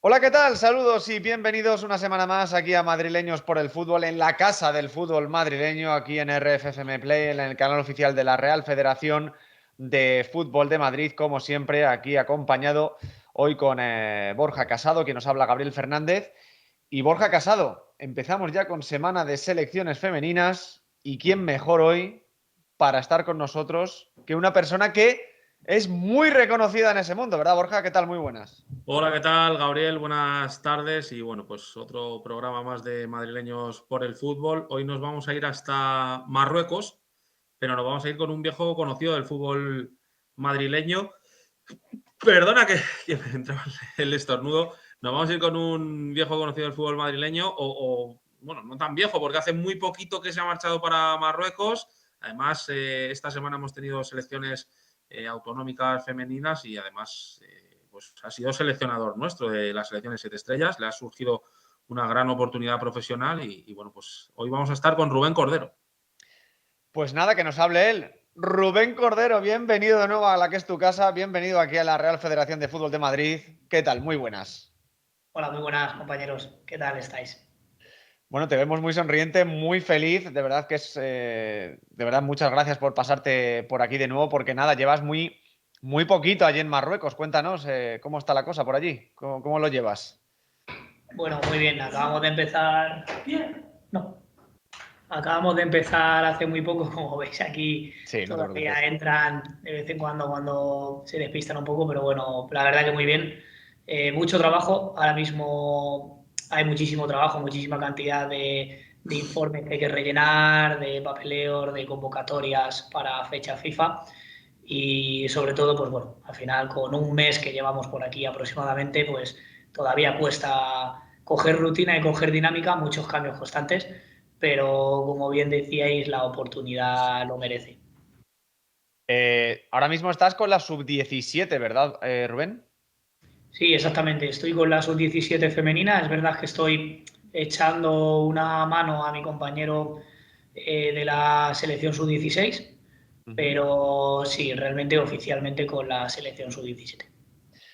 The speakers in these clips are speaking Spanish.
Hola, ¿qué tal? Saludos y bienvenidos una semana más aquí a Madrileños por el Fútbol, en la casa del fútbol madrileño, aquí en RFFM Play, en el canal oficial de la Real Federación de Fútbol de Madrid, como siempre, aquí acompañado hoy con Borja Casado, quien nos habla Gabriel Fernández. Y Borja Casado, empezamos ya con semana de selecciones femeninas y quién mejor hoy para estar con nosotros que una persona que es muy reconocida en ese mundo, ¿verdad, Borja? ¿Qué tal? Muy buenas. Hola, ¿qué tal, Gabriel? Buenas tardes y bueno, pues otro programa más de Madrileños por el Fútbol. Hoy nos vamos a ir hasta Marruecos, pero nos vamos a ir con un viejo conocido del fútbol madrileño. Perdona que me entraba el estornudo. Nos vamos a ir con un viejo conocido del fútbol madrileño bueno, no tan viejo, porque hace muy poquito que se ha marchado para Marruecos. Además, esta semana hemos tenido selecciones autonómicas femeninas y además pues ha sido seleccionador nuestro de las selecciones 7 estrellas. Le ha surgido una gran oportunidad profesional y bueno, pues hoy vamos a estar con Rubén Cordero. Pues nada, que nos hable él. Rubén Cordero, bienvenido de nuevo a la que es tu casa, bienvenido aquí a la Real Federación de Fútbol de Madrid. ¿Qué tal? Muy buenas. Hola, muy buenas compañeros. ¿Qué tal estáis? Bueno, te vemos muy sonriente, muy feliz. De verdad que de verdad, muchas gracias por pasarte por aquí de nuevo, porque nada, llevas muy poquito allí en Marruecos. Cuéntanos, ¿cómo está la cosa por allí? ¿Cómo lo llevas? Bueno, muy bien. Acabamos de empezar. Bien. No. Acabamos de empezar hace muy poco. Como veis aquí, Sí, no te todavía preocupes. entran de vez en cuando se despistan un poco, pero bueno, la verdad que muy bien. Mucho trabajo. Ahora mismo hay muchísimo trabajo, muchísima cantidad de informes que hay que rellenar, de papeleos, de convocatorias para fecha FIFA. Y sobre todo, pues bueno, al final con un mes que llevamos por aquí aproximadamente, pues todavía cuesta coger rutina y coger dinámica, muchos cambios constantes, pero como bien decíais, la oportunidad lo merece. Ahora mismo estás con la sub-17, ¿verdad, Rubén? Sí, exactamente, estoy con la sub-17 femenina, es verdad que estoy echando una mano a mi compañero de la selección sub-16, Ujú. pero sí, realmente oficialmente con la selección sub-17.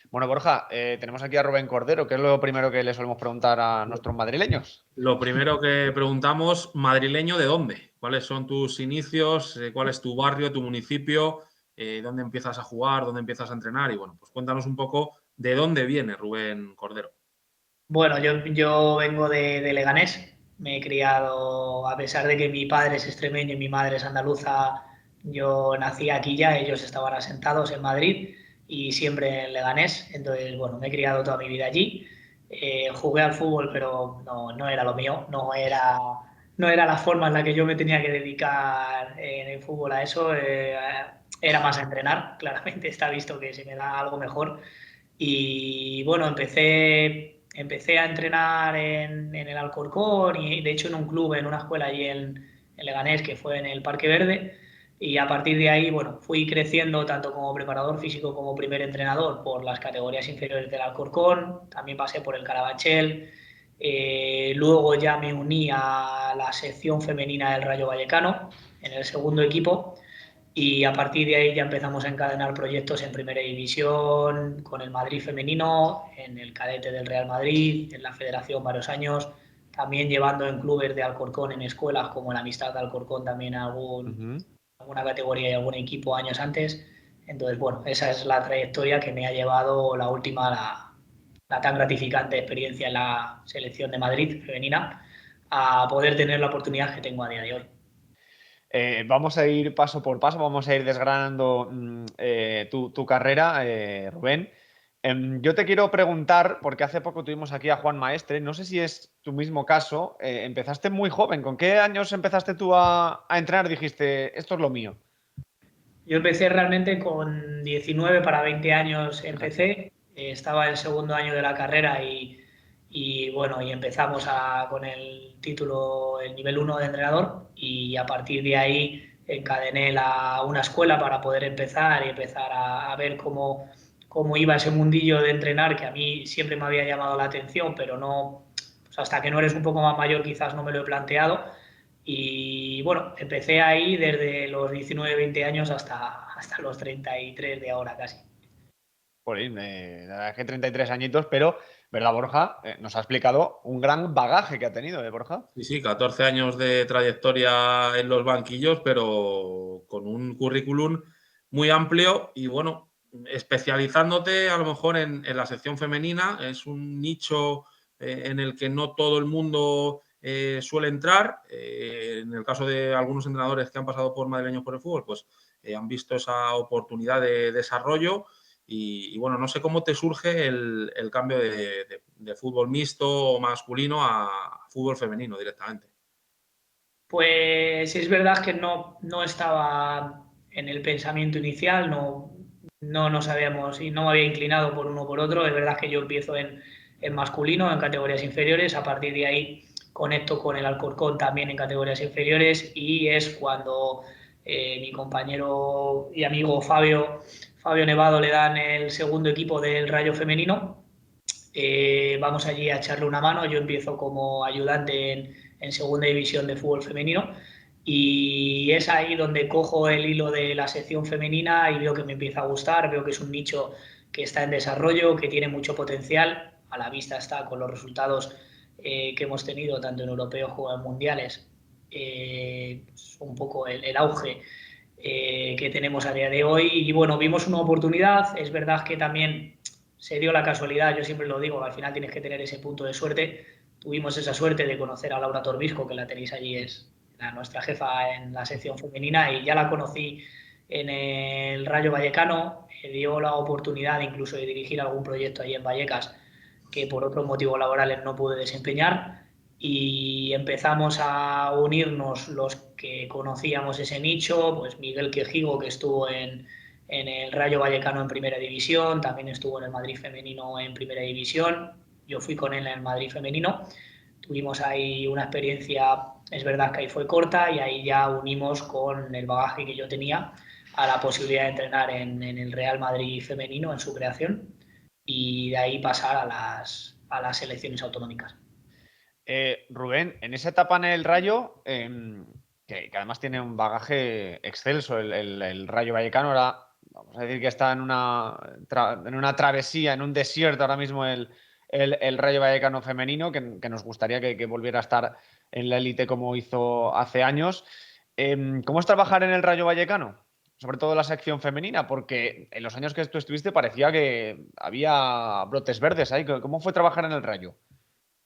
Bueno, Borja, tenemos aquí a Rubén Cordero, que es lo primero que le solemos preguntar a nuestros madrileños. Lo primero que preguntamos, madrileño, ¿de dónde? ¿Cuáles son tus inicios? ¿Cuál es tu barrio, tu municipio? ¿Dónde empiezas a jugar? ¿Dónde empiezas a entrenar? Y bueno, pues cuéntanos un poco de dónde viene Rubén Cordero. Bueno, yo vengo de Leganés, me he criado, a pesar de que mi padre es extremeño y mi madre es andaluza, yo nací aquí ya, ellos estaban asentados en Madrid y siempre en Leganés, entonces, bueno, me he criado toda mi vida allí. Jugué al fútbol, pero no era lo mío, no era la forma en la que yo me tenía que dedicar en el fútbol a eso, era más a entrenar, claramente está visto que se me da algo mejor. Y bueno, empecé a entrenar en el Alcorcón y de hecho en un club, en una escuela allí en Leganés que fue en el Parque Verde. Y a partir de ahí, bueno, fui creciendo tanto como preparador físico como primer entrenador por las categorías inferiores del Alcorcón. También pasé por el Carabanchel. Luego ya me uní a la sección femenina del Rayo Vallecano en el segundo equipo y a partir de ahí ya empezamos a encadenar proyectos en Primera División, con el Madrid femenino, en el cadete del Real Madrid, en la Federación varios años, también llevando en clubes de Alcorcón, en escuelas como la Amistad de Alcorcón, también Ujú. alguna categoría y algún equipo años antes. Entonces, bueno, esa es la trayectoria que me ha llevado la última, la tan gratificante experiencia en la selección de Madrid femenina, a poder tener la oportunidad que tengo a día de hoy. Vamos a ir paso por paso, vamos a ir desgranando tu carrera, Rubén. Yo te quiero preguntar, porque hace poco tuvimos aquí a Juan Maestre, no sé si es tu mismo caso, empezaste muy joven, ¿con qué años empezaste tú a entrenar? Dijiste, esto es lo mío. Yo empecé realmente con 19 para 20 años, Fíjate. empecé, estaba en el segundo año de la carrera y bueno, y empezamos con el título, el nivel uno de entrenador y a partir de ahí encadené una escuela para poder empezar y empezar a ver cómo iba ese mundillo de entrenar que a mí siempre me había llamado la atención, pero no, pues hasta que no eres un poco más mayor quizás no me lo he planteado y bueno, empecé ahí desde los 19, 20 años hasta los 33 de ahora casi. Jolín, la verdad es que 33 añitos, pero, ¿verdad, Borja? Nos ha explicado un gran bagaje que ha tenido, Borja? Sí, sí, 14 años de trayectoria en los banquillos, pero con un currículum muy amplio y bueno, especializándote a lo mejor en la sección femenina. Es un nicho en el que no todo el mundo suele entrar. En el caso de algunos entrenadores que han pasado por Madrileños por el Fútbol, pues han visto esa oportunidad de desarrollo. Y bueno, no sé cómo te surge el cambio de fútbol mixto o masculino a fútbol femenino directamente. Pues es verdad que no estaba en el pensamiento inicial, no nos habíamos y no me había inclinado por uno o por otro. Es verdad que yo empiezo en masculino, en categorías inferiores, a partir de ahí conecto con el Alcorcón también en categorías inferiores y es cuando mi compañero y amigo Fabio Nevado le dan el segundo equipo del Rayo Femenino. Vamos allí a echarle una mano. Yo empiezo como ayudante en segunda división de fútbol femenino y es ahí donde cojo el hilo de la sección femenina y veo que me empieza a gustar, veo que es un nicho que está en desarrollo, que tiene mucho potencial, a la vista está con los resultados que hemos tenido tanto en europeos como en mundiales, pues un poco el auge que tenemos a día de hoy y bueno, vimos una oportunidad. Es verdad que también se dio la casualidad, yo siempre lo digo, al final tienes que tener ese punto de suerte. Tuvimos esa suerte de conocer a Laura Torbisco, que la tenéis allí, es nuestra jefa en la sección femenina, y ya la conocí en el Rayo Vallecano. Me dio la oportunidad incluso de dirigir algún proyecto allí en Vallecas que por otros motivos laborales no pude desempeñar y empezamos a unirnos los que conocíamos ese nicho, pues Miguel Quejigo, que estuvo en el Rayo Vallecano en Primera División, también estuvo en el Madrid Femenino en Primera División, yo fui con él en el Madrid Femenino, tuvimos ahí una experiencia, es verdad que ahí fue corta y ahí ya unimos con el bagaje que yo tenía a la posibilidad de entrenar en el Real Madrid Femenino en su creación y de ahí pasar a las selecciones autonómicas. Rubén, en esa etapa en el Rayo, que además tiene un bagaje excelso, el Rayo Vallecano, ahora vamos a decir que está en una travesía, en un desierto ahora mismo el Rayo Vallecano femenino, que nos gustaría que volviera a estar en la élite como hizo hace años. ¿Cómo es trabajar en el Rayo Vallecano? Sobre todo la sección femenina, porque en los años que tú estuviste parecía que había brotes verdes ahí. ¿Cómo fue trabajar en el Rayo?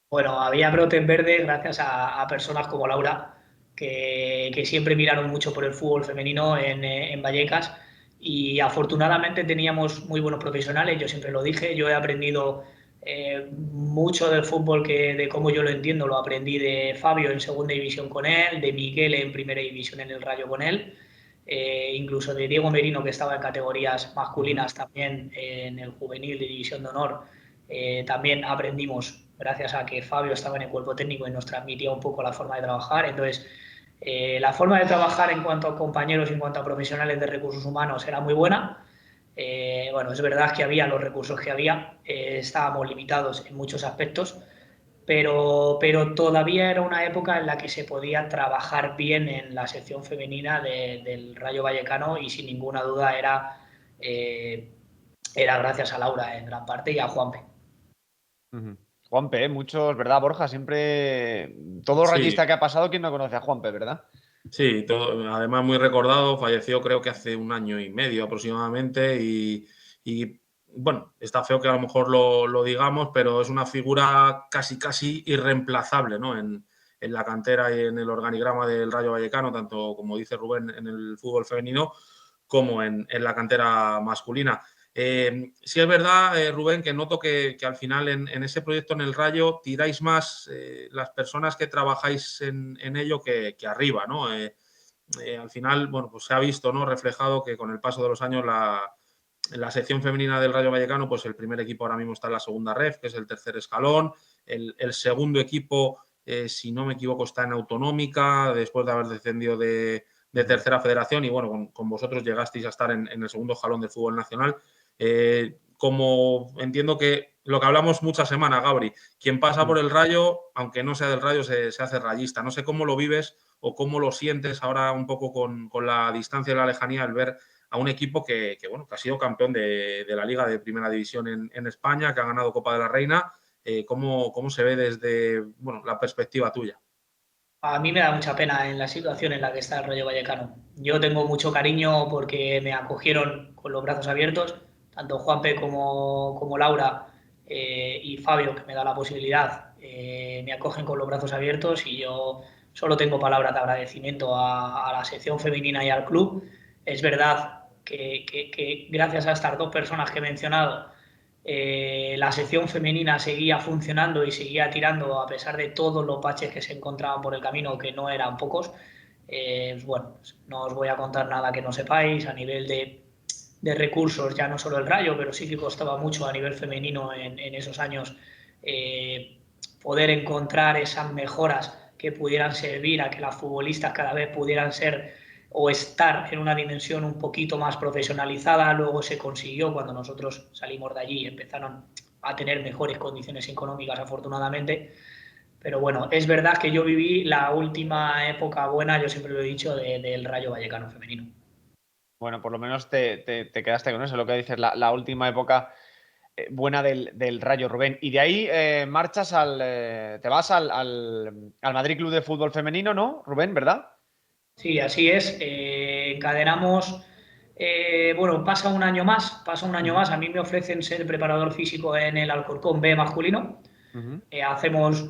Bueno, había brotes verdes gracias a personas como Laura, que siempre miraron mucho por el fútbol femenino en Vallecas y afortunadamente teníamos muy buenos profesionales, yo siempre lo dije, yo he aprendido mucho del fútbol de cómo yo lo entiendo, lo aprendí de Fabio en segunda división con él, de Miguel en primera división en el Rayo con él, incluso de Diego Merino que estaba en categorías masculinas también en el juvenil de división de honor. También aprendimos gracias a que Fabio estaba en el cuerpo técnico y nos transmitía un poco la forma de trabajar. Entonces, la forma de trabajar en cuanto a compañeros y en cuanto a profesionales de recursos humanos era muy buena. Bueno, es verdad que había los recursos que había, estábamos limitados en muchos aspectos, pero todavía era una época en la que se podía trabajar bien en la sección femenina del Rayo Vallecano y sin ninguna duda era gracias a Laura en gran parte y a Juanpe. Ujú. Juanpe, muchos, ¿verdad, Borja? Siempre, todo Sí, rayista que ha pasado, ¿quién no conoce a Juanpe, verdad? sí, además muy recordado, falleció creo que hace un año y medio aproximadamente y, bueno, está feo que a lo mejor lo digamos, pero es una figura casi casi irreemplazable, ¿no? En la cantera y en el organigrama del Rayo Vallecano, tanto como dice Rubén en el fútbol femenino como en la cantera masculina. Sí es verdad, Rubén, que noto que al final en ese proyecto en el Rayo tiráis más las personas que trabajáis en ello que arriba, ¿no? Al final, bueno, pues se ha visto, ¿no? Reflejado que con el paso de los años la sección femenina del Rayo Vallecano, pues el primer equipo ahora mismo está en la segunda ref, que es el tercer escalón. El segundo equipo, si no me equivoco, está en autonómica, después de haber descendido de tercera federación. Y bueno, con vosotros llegasteis a estar en el segundo jalón del fútbol nacional. Como entiendo que lo que hablamos muchas semanas, Gabri, quien pasa por el Rayo, aunque no sea del Rayo, se hace rayista. No sé cómo lo vives o cómo lo sientes ahora un poco con la distancia y la lejanía, el ver a un equipo que ha sido campeón de la Liga de Primera División en España, que ha ganado Copa de la Reina. ¿Cómo se ve desde la perspectiva tuya? A mí me da mucha pena en la situación en la que está el Rayo Vallecano. Yo tengo mucho cariño porque me acogieron con los brazos abiertos, tanto Juanpe como Laura y Fabio, que me da la posibilidad, me acogen con los brazos abiertos y yo solo tengo palabras de agradecimiento a la sección femenina y al club. Es verdad que gracias a estas dos personas que he mencionado, la sección femenina seguía funcionando y seguía tirando a pesar de todos los baches que se encontraban por el camino, que no eran pocos. Pues no os voy a contar nada que no sepáis a nivel de recursos, ya no solo el Rayo, pero sí que costaba mucho a nivel femenino en esos años poder encontrar esas mejoras que pudieran servir a que las futbolistas cada vez pudieran ser o estar en una dimensión un poquito más profesionalizada. Luego se consiguió cuando nosotros salimos de allí, empezaron a tener mejores condiciones económicas, afortunadamente. Pero bueno, es verdad que yo viví la última época buena, yo siempre lo he dicho, del Rayo Vallecano femenino. Bueno, por lo menos te quedaste con eso, lo que dices, la última época buena del Rayo, Rubén. Y de ahí marchas te vas al Madrid Club de Fútbol Femenino, ¿no, Rubén? ¿Verdad? Sí, así es. Encadenamos. Bueno, pasa un año Ujú, más. A mí me ofrecen ser preparador físico en el Alcorcón B masculino. ujú. Hacemos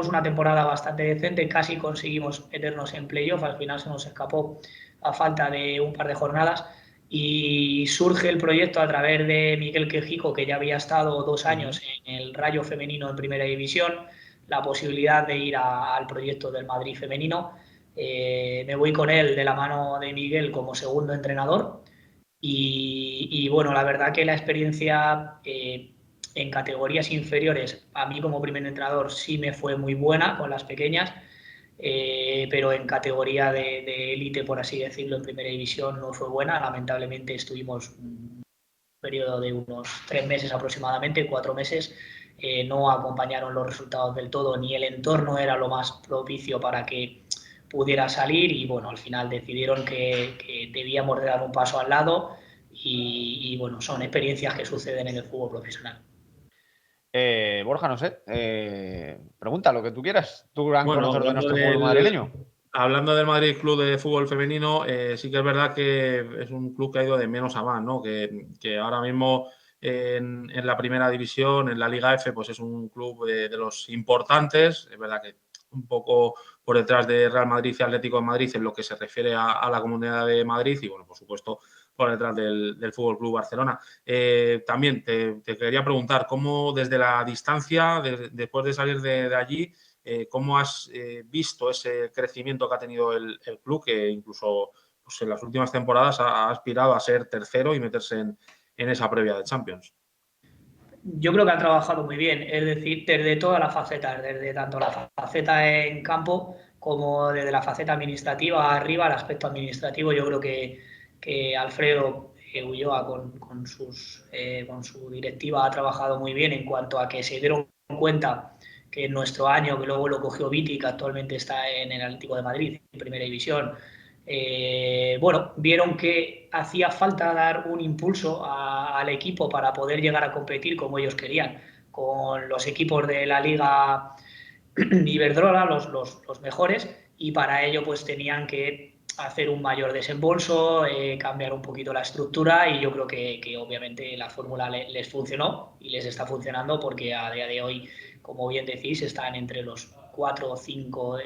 una temporada bastante decente, casi conseguimos meternos en playoff, al final se nos escapó a falta de un par de jornadas y surge el proyecto a través de Miguel Quejico, que ya había estado 2 años Ujú. en el Rayo femenino en primera división, la posibilidad de ir al proyecto del Madrid femenino. Me voy con él de la mano de Miguel como segundo entrenador y bueno, la verdad que la experiencia en categorías inferiores, a mí como primer entrenador sí me fue muy buena con las pequeñas, pero en categoría de élite, por así decirlo, en primera división no fue buena. Lamentablemente estuvimos un periodo de unos 3 meses aproximadamente, 4 meses. No acompañaron los resultados del todo, ni el entorno era lo más propicio para que pudiera salir y bueno, al final decidieron que debíamos de dar un paso al lado y bueno, son experiencias que suceden en el fútbol profesional. Borja, no sé, pregunta lo que tú quieras. Tú, gran Bueno, conocedor de nuestro fútbol madrileño. hablando del Madrid Club de Fútbol Femenino, sí que es verdad que es un club que ha ido de menos a más, ¿no? Que ahora mismo en la primera división, en la Liga F, pues es un club de los importantes. Es verdad que un poco por detrás de Real Madrid y Atlético de Madrid en lo que se refiere a la Comunidad de Madrid y, bueno, por supuesto, por detrás del Fútbol Club Barcelona. También te quería preguntar, ¿cómo desde la distancia, después de salir de allí, cómo has visto ese crecimiento que ha tenido el club, que incluso pues, en las últimas temporadas ha aspirado a ser tercero y meterse en esa previa de Champions? Yo creo que ha trabajado muy bien, es decir, desde todas las facetas, desde tanto la faceta en campo como desde la faceta administrativa arriba, el aspecto administrativo. Yo creo que Alfredo Ulloa con su directiva ha trabajado muy bien en cuanto a que se dieron cuenta que en nuestro año, que luego lo cogió Viti, que actualmente está en el Atlético de Madrid, en primera división, bueno, vieron que hacía falta dar un impulso al equipo para poder llegar a competir como ellos querían, con los equipos de la Liga Iberdrola, los mejores, y para ello pues tenían que hacer un mayor desembolso, cambiar un poquito la estructura y yo creo que obviamente la fórmula les funcionó y les está funcionando porque a día de hoy, como bien decís, están entre los 4 o 5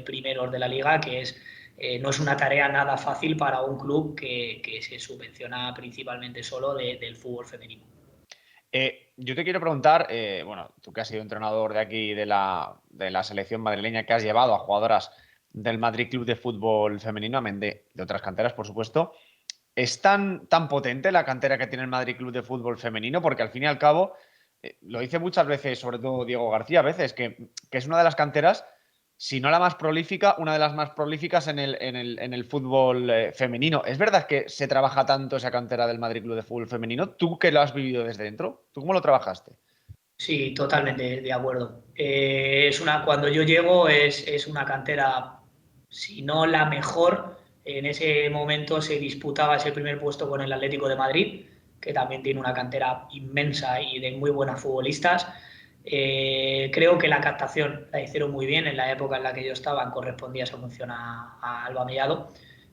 primeros de la liga, que no es una tarea nada fácil para un club que se subvenciona principalmente solo del fútbol femenino. Yo te quiero preguntar, bueno, tú que has sido entrenador de aquí, de la selección madrileña, que has llevado a jugadoras del Madrid Club de Fútbol Femenino, amén de otras canteras, por supuesto. ¿Es tan potente la cantera que tiene el Madrid Club de Fútbol Femenino? Porque al fin y al cabo, lo dice muchas veces, sobre todo Diego García, a veces, que es una de las canteras, si no la más prolífica, una de las más prolíficas en el fútbol femenino. ¿Es verdad que se trabaja tanto esa cantera del Madrid Club de Fútbol Femenino? ¿Tú que lo has vivido desde dentro? ¿Tú cómo lo trabajaste? Sí, totalmente de acuerdo. Cuando yo llego es una cantera, si no la mejor, En ese momento se disputaba ese primer puesto con el Atlético de Madrid, que también tiene una cantera inmensa y de muy buenas futbolistas. Creo que la captación la hicieron muy bien en la época en la que yo estaba, correspondía esa función a Alba Mellado.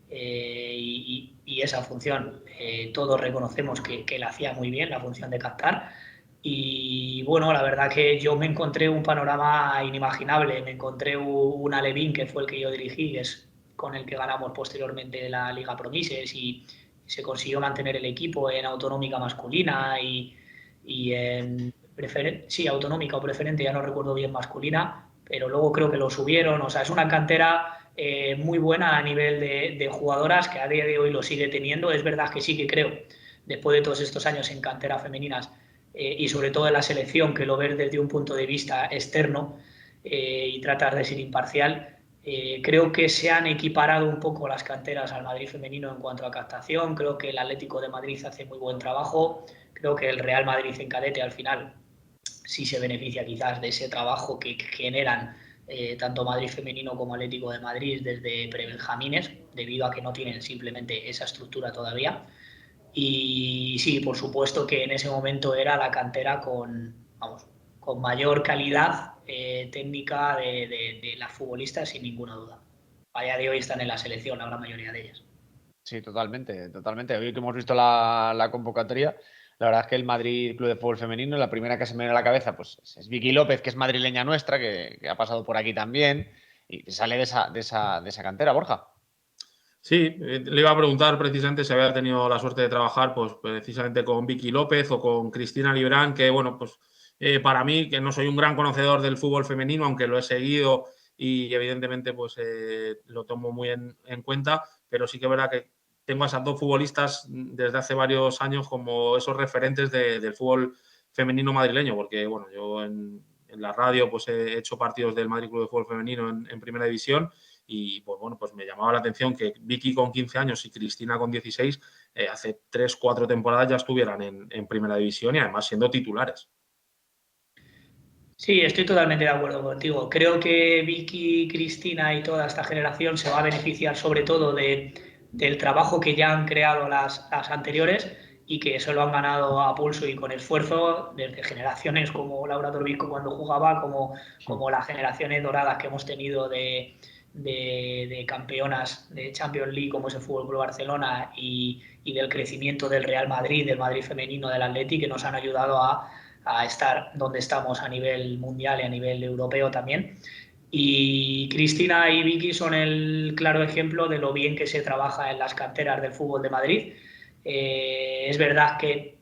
Y esa función todos reconocemos que la hacía muy bien, la función de captar. Y bueno, la verdad que yo me encontré un panorama inimaginable. Me encontré un Alevín, que fue el que yo dirigí, que es con el que ganamos posteriormente la Liga Promises, y se consiguió mantener el equipo en autonómica masculina y en sí, autonómica o preferente, ya no recuerdo bien, masculina, pero luego creo que lo subieron. O sea, es una cantera muy buena a nivel de jugadoras, que a día de hoy lo sigue teniendo. Es verdad que sí que creo, después de todos estos años en canteras femeninas, y sobre todo en la selección, que lo ves desde un punto de vista externo y tratar de ser imparcial, creo que se han equiparado un poco las canteras al Madrid femenino en cuanto a captación. Creo que el Atlético de Madrid hace muy buen trabajo. Creo que el Real Madrid en cadete al final sí se beneficia quizás de ese trabajo que generan tanto Madrid femenino como Atlético de Madrid desde prebenjamines, debido a que no tienen simplemente esa estructura todavía. Y sí, por supuesto que en ese momento era la cantera vamos, con mayor calidad técnica de las futbolistas, sin ninguna duda. A día de hoy están en la selección, la gran mayoría de ellas. Sí, totalmente, totalmente. Hoy que hemos visto la convocatoria, la verdad es que el Madrid Club de Fútbol Femenino, la primera que se me viene a la cabeza, pues es Vicky López, que es madrileña nuestra, que ha pasado por aquí también, y sale de esa cantera, Borja. Sí, le iba a preguntar precisamente si había tenido la suerte de trabajar, pues precisamente con Vicky López o con Cristina Librán, que bueno, pues para mí, que no soy un gran conocedor del fútbol femenino, aunque lo he seguido y evidentemente pues lo tomo muy en cuenta, pero sí que es verdad que tengo a esas dos futbolistas desde hace varios años como esos referentes del fútbol femenino madrileño, porque bueno, yo en la radio pues he hecho partidos del Madrid Club de Fútbol Femenino en Primera División. Y pues bueno, pues me llamaba la atención que Vicky con 15 años y Cristina con 16, hace 3-4 temporadas ya estuvieran en Primera División y además siendo titulares. Sí, estoy totalmente de acuerdo contigo. Creo que Vicky, Cristina y toda esta generación se va a beneficiar sobre todo del trabajo que ya han creado las anteriores, y que eso lo han ganado a pulso y con esfuerzo desde generaciones como Laura Torbico cuando jugaba, como las generaciones doradas que hemos tenido de campeonas de Champions League como es el Fútbol Club Barcelona, y del crecimiento del Real Madrid, del Madrid femenino, del Atleti, que nos han ayudado a estar donde estamos a nivel mundial y a nivel europeo también. Y Cristina y Vicky son el claro ejemplo de lo bien que se trabaja en las canteras del fútbol de Madrid. Es verdad que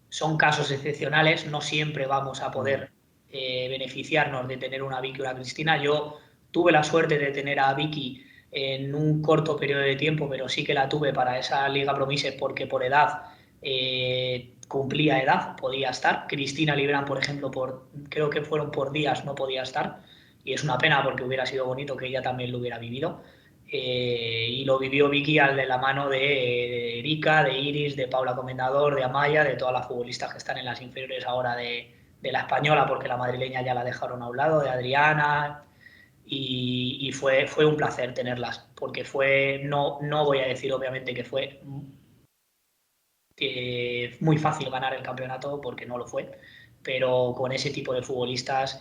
son casos excepcionales, no siempre vamos a poder beneficiarnos de tener una Vicky o una Cristina. Yo tuve la suerte de tener a Vicky en un corto periodo de tiempo, pero sí que la tuve para esa Liga Promises porque por edad cumplía edad, podía estar. Cristina Librán, por ejemplo, creo que fueron por días, no podía estar, y es una pena porque hubiera sido bonito que ella también lo hubiera vivido. Y lo vivió Vicky al de la mano de Erika, de Iris, de Paula Comendador, de Amaya, de todas las futbolistas que están en las inferiores ahora de la española, porque la madrileña ya la dejaron a un lado, de Adriana. Y fue un placer tenerlas, porque no voy a decir obviamente que fue muy fácil ganar el campeonato, porque no lo fue, pero con ese tipo de futbolistas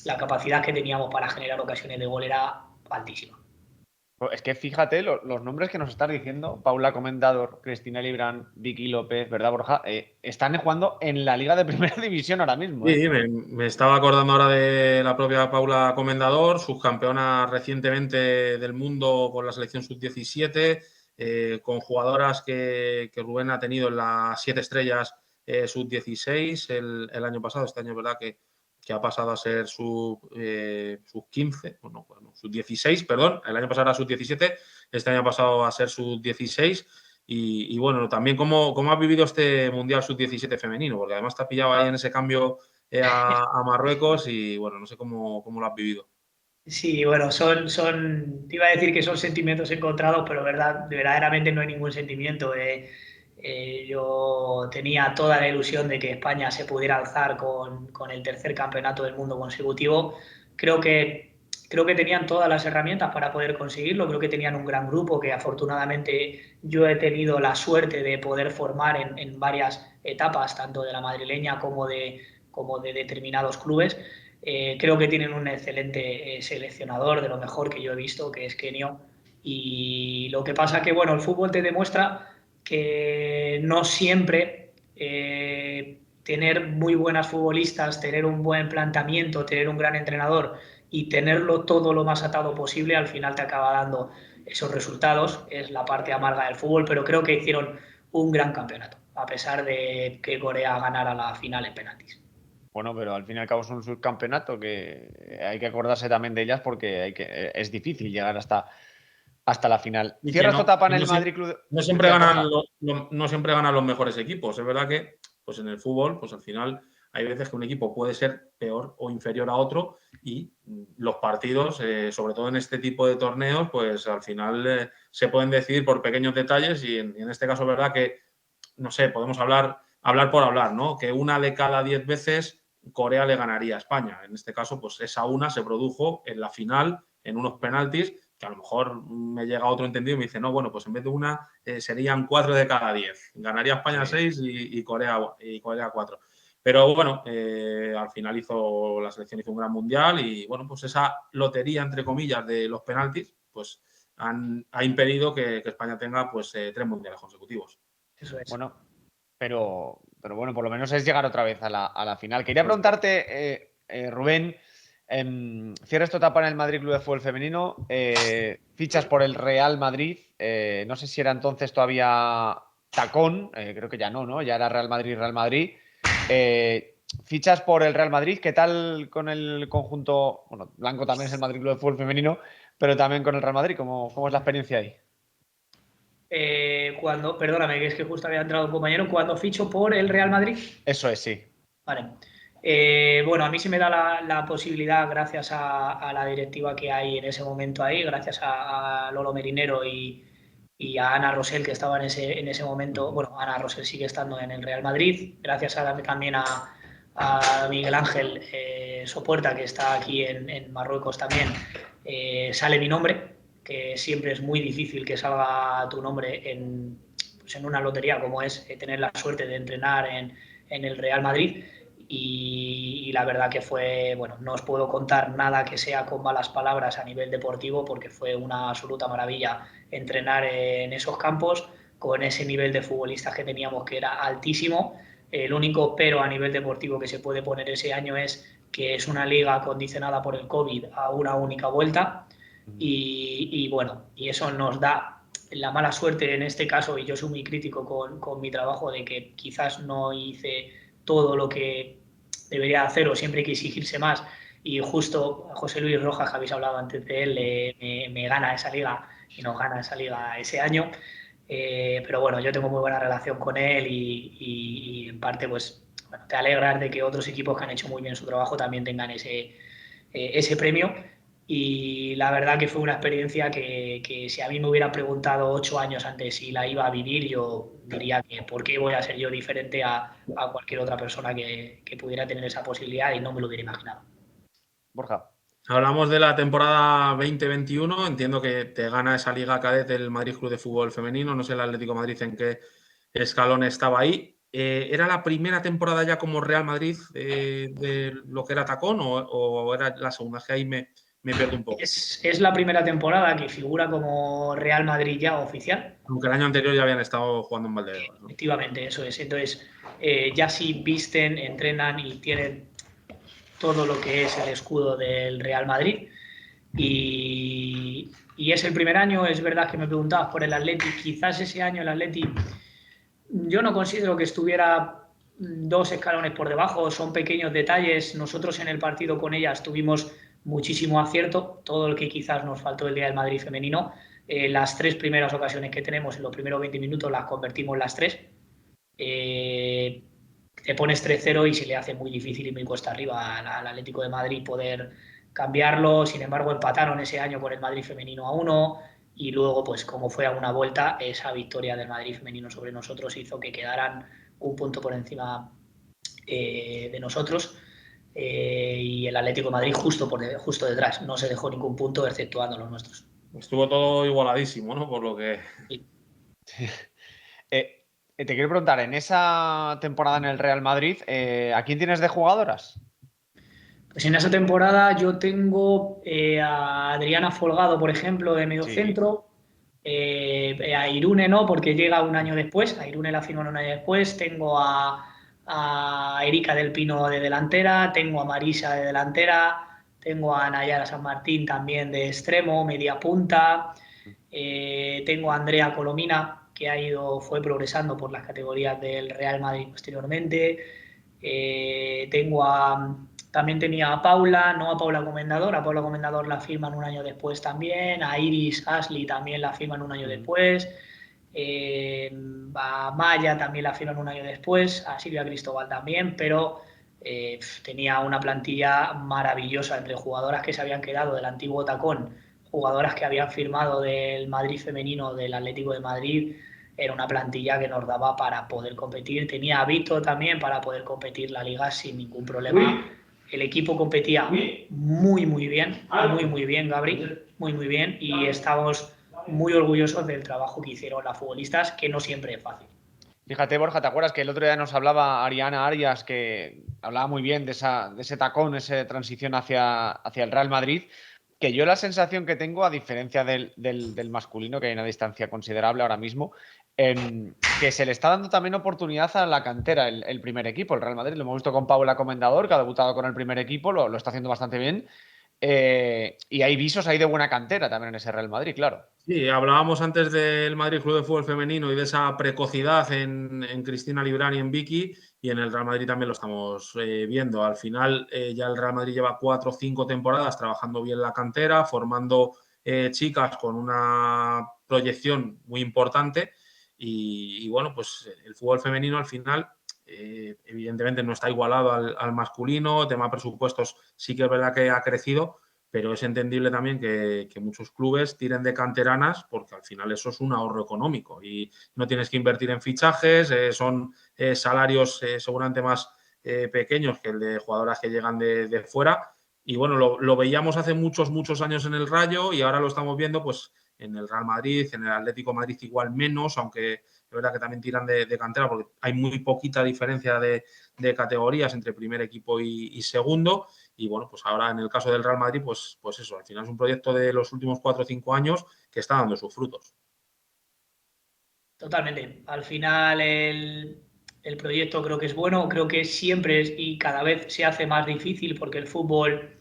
la capacidad que teníamos para generar ocasiones de gol era altísima. Es que fíjate los nombres que nos estás diciendo, Paula Comendador, Cristina Librán, Vicky López, ¿verdad, Borja? Están jugando en la Liga de Primera División ahora mismo, ¿eh? Sí, me estaba acordando ahora de la propia Paula Comendador, subcampeona recientemente del mundo con la selección sub-17, con jugadoras que Rubén ha tenido en las 7 estrellas sub-16 el año pasado. Este año es verdad que ha pasado a ser sub-15, bueno, sub-16, perdón. El año pasado era sub-17, este año ha pasado a ser sub-16. Y bueno, también cómo has vivido este Mundial Sub-17 femenino, porque además te has pillado ahí en ese cambio a Marruecos y bueno, no sé cómo lo has vivido. Sí, bueno, te iba a decir que son sentimientos encontrados, pero verdaderamente no hay ningún sentimiento. Yo tenía toda la ilusión de que España se pudiera alzar con el tercer campeonato del mundo consecutivo. Creo que creo que tenían todas las herramientas para poder conseguirlo, creo que tenían un gran grupo que afortunadamente yo he tenido la suerte de poder formar en varias etapas, tanto de la madrileña como de determinados clubes. Creo que tienen un excelente seleccionador, de lo mejor que yo he visto, que es Kenio. Y lo que pasa que, bueno, el fútbol te demuestra que no siempre tener muy buenas futbolistas, tener un buen planteamiento, tener un gran entrenador y tenerlo todo lo más atado posible, al final te acaba dando esos resultados. Es la parte amarga del fútbol, pero creo que hicieron un gran campeonato, a pesar de que Corea ganara la final en penaltis. Bueno, pero al fin y al cabo es un subcampeonato que hay que acordarse también de ellas porque es difícil llegar hasta la final. Y que Cierra esta no, etapa en no, el Madrid Club. no siempre Decías, ganan Borja. no siempre ganan los mejores equipos. Es verdad que pues en el fútbol, pues al final hay veces que un equipo puede ser peor o inferior a otro y los partidos, sobre todo en este tipo de torneos, pues al final se pueden decidir por pequeños detalles y en este caso es verdad que, no sé, podemos hablar por hablar, ¿no? Que una de cada 10 veces Corea le ganaría a España. En este caso, pues esa una se produjo en la final, en unos penaltis, que a lo mejor me llega otro entendido y me dice, no, bueno, pues en vez de una serían 4 de cada 10. Ganaría España 6 y Corea 4. Pero bueno, al final la selección hizo un gran mundial y bueno, pues esa lotería, entre comillas, de los penaltis, pues ha impedido que España tenga pues 3 mundiales consecutivos. Eso es. Bueno, pero bueno, por lo menos es llegar otra vez a la final. Quería preguntarte, Rubén, cierra esta etapa en el Madrid Club de Fútbol Femenino, fichas por el Real Madrid, no sé si era entonces todavía Tacón, creo que ya no, ya era Real Madrid, Real Madrid. Fichas por el Real Madrid, ¿qué tal con el conjunto? Bueno, blanco también es el Madrid Club de Fútbol Femenino, pero también con el Real Madrid, ¿cómo es la experiencia ahí? Perdóname, que es que justo había entrado un compañero, cuando ficho por el Real Madrid. Eso es, sí. Vale. Bueno, a mí se me da la posibilidad, gracias a la directiva que hay en ese momento ahí, gracias a Lolo Merinero y a Ana Rosell, que estaba en ese momento. Bueno, Ana Rosell sigue estando en el Real Madrid, gracias también a Miguel Ángel Sopuerta, que está aquí en Marruecos también, sale mi nombre, que siempre es muy difícil que salga tu nombre en una lotería como es tener la suerte de entrenar en el Real Madrid. Y la verdad que fue, bueno, no os puedo contar nada que sea con malas palabras a nivel deportivo, porque fue una absoluta maravilla entrenar en esos campos con ese nivel de futbolistas que teníamos, que era altísimo. El único pero a nivel deportivo que se puede poner ese año es que es una liga condicionada por el COVID a una única vuelta y bueno, y eso nos da la mala suerte en este caso, y yo soy muy crítico con mi trabajo, de que quizás no hice todo lo que debería hacer o siempre hay que exigirse más, y justo José Luis Rojas, que habéis hablado antes de él, me gana esa liga y nos gana esa liga ese año. Pero bueno, yo tengo muy buena relación con él y en parte pues bueno, te alegras de que otros equipos que han hecho muy bien su trabajo también tengan ese premio. Y la verdad que fue una experiencia que si a mí me hubieran preguntado 8 años antes si la iba a vivir, yo diría que por qué voy a ser yo diferente a cualquier otra persona que pudiera tener esa posibilidad, y no me lo hubiera imaginado. Borja. Hablamos de la temporada 2021. Entiendo que te gana esa Liga Cadete el Madrid Club de Fútbol Femenino. No sé el Atlético de Madrid en qué escalón estaba ahí. ¿Era la primera temporada ya como Real Madrid de lo que era Tacón o era la segunda? Que ahí me pierdo un poco. Es la primera temporada que figura como Real Madrid ya oficial. Aunque el año anterior ya habían estado jugando en Valdeorras, ¿no? Efectivamente, eso es. Entonces, ya sí visten, entrenan y tienen todo lo que es el escudo del Real Madrid. Y es el primer año. Es verdad que me preguntabas por el Atleti. Quizás ese año el Atleti, yo no considero que estuviera 2 escalones por debajo, son pequeños detalles. Nosotros en el partido con ellas tuvimos muchísimo acierto, todo lo que quizás nos faltó el día del Madrid femenino. Las 3 primeras ocasiones que tenemos en los primeros 20 minutos las convertimos las 3. Te pones 3-0 y se le hace muy difícil y muy cuesta arriba al Atlético de Madrid poder cambiarlo. Sin embargo, empataron ese año con el Madrid femenino a 1, y luego, pues como fue a una vuelta, esa victoria del Madrid femenino sobre nosotros hizo que quedaran un punto por encima de nosotros. y el Atlético de Madrid justo detrás. No se dejó ningún punto, exceptuando los nuestros. Estuvo todo igualadísimo, ¿no? Por lo que... Sí. Te quiero preguntar, en esa temporada en el Real Madrid, ¿a quién tienes de jugadoras? Pues en esa temporada yo tengo a Adriana Folgado, por ejemplo, de medio Sí. centro. A Irune no, porque llega un año después. A Irune la firman un año después. Tengo a Erika del Pino de delantera. Tengo a Marisa de delantera. Tengo a Nayara San Martín también de extremo, media punta. Tengo a Andrea Colomina, que fue progresando por las categorías del Real Madrid posteriormente. También tenía a Paula, no a Paula Comendador, a Paula Comendador la firman un año después también, a Iris Ashley también la firman un año después, a Maya también la firman un año después, a Silvia Cristóbal también, pero tenía una plantilla maravillosa entre jugadoras que se habían quedado del antiguo tacón, jugadoras que habían firmado del Madrid femenino, del Atlético de Madrid. Era una plantilla que nos daba para poder competir. Tenía a Vito también para poder competir la liga sin ningún problema. El equipo competía muy bien, Gabri, muy bien, y estamos muy orgullosos del trabajo que hicieron las futbolistas, que no siempre es fácil. Fíjate, Borja, ¿te acuerdas que el otro día nos hablaba Ariana Arias, que hablaba muy bien de ese tacón, esa transición hacia el Real Madrid? Que yo la sensación que tengo, a diferencia del masculino, que hay una distancia considerable ahora mismo, que se le está dando también oportunidad a la cantera, el primer equipo, el Real Madrid. Lo hemos visto con Paula Comendador, que ha debutado con el primer equipo, lo está haciendo bastante bien. Y hay visos ahí de buena cantera también en ese Real Madrid, claro. Sí, hablábamos antes del Madrid Club de Fútbol Femenino y de esa precocidad en Cristina Librán y en Vicky, y en el Real Madrid también lo estamos viendo. Al final ya el Real Madrid lleva 4 o 5 temporadas trabajando bien la cantera, formando chicas con una proyección muy importante y bueno, pues el fútbol femenino al final evidentemente no está igualado al masculino, tema presupuestos sí que es verdad que ha crecido, pero es entendible también que muchos clubes tiren de canteranas porque al final eso es un ahorro económico y no tienes que invertir en fichajes, son salarios seguramente más pequeños que el de jugadoras que llegan de fuera. Y bueno, lo veíamos hace muchos años en el Rayo y ahora lo estamos viendo pues en el Real Madrid, en el Atlético de Madrid igual menos, aunque es verdad que también tiran de cantera porque hay muy poquita diferencia de categorías entre primer equipo y segundo. Y bueno, pues ahora en el caso del Real Madrid, pues eso, al final es un proyecto de los últimos 4 o 5 años que está dando sus frutos. Totalmente. Al final el proyecto creo que es bueno, creo que siempre y cada vez se hace más difícil porque el fútbol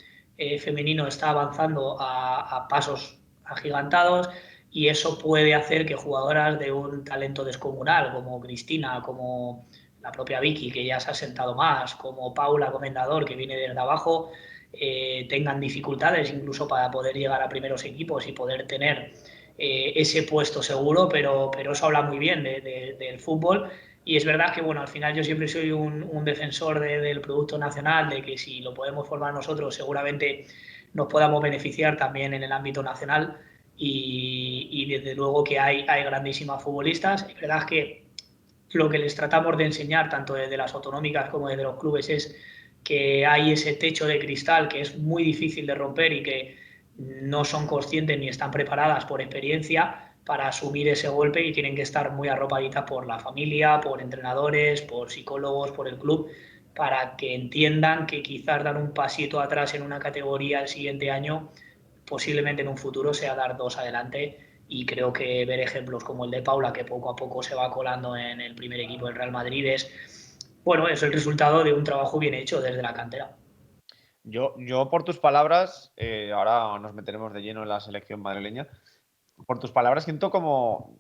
femenino está avanzando a pasos agigantados y eso puede hacer que jugadoras de un talento descomunal como Cristina, como la propia Vicky, que ya se ha sentado más, como Paula Comendador, que viene desde abajo, tengan dificultades incluso para poder llegar a primeros equipos y poder tener ese puesto seguro, pero eso habla muy bien del fútbol. Y es verdad que, bueno, al final yo siempre soy un defensor del producto nacional, de que si lo podemos formar nosotros, seguramente nos podamos beneficiar también en el ámbito nacional. Y desde luego que hay grandísimas futbolistas. Es verdad que lo que les tratamos de enseñar, tanto desde las autonómicas como desde los clubes, es que hay ese techo de cristal que es muy difícil de romper y que no son conscientes ni están preparadas por experiencia para asumir ese golpe y tienen que estar muy arropaditas por la familia, por entrenadores, por psicólogos, por el club, para que entiendan que quizás dar un pasito atrás en una categoría el siguiente año, posiblemente en un futuro sea dar 2 adelante. Y creo que ver ejemplos como el de Paula, que poco a poco se va colando en el primer equipo del Real Madrid, es el resultado de un trabajo bien hecho desde la cantera. Yo por tus palabras, ahora nos meteremos de lleno en la selección madrileña, por tus palabras siento como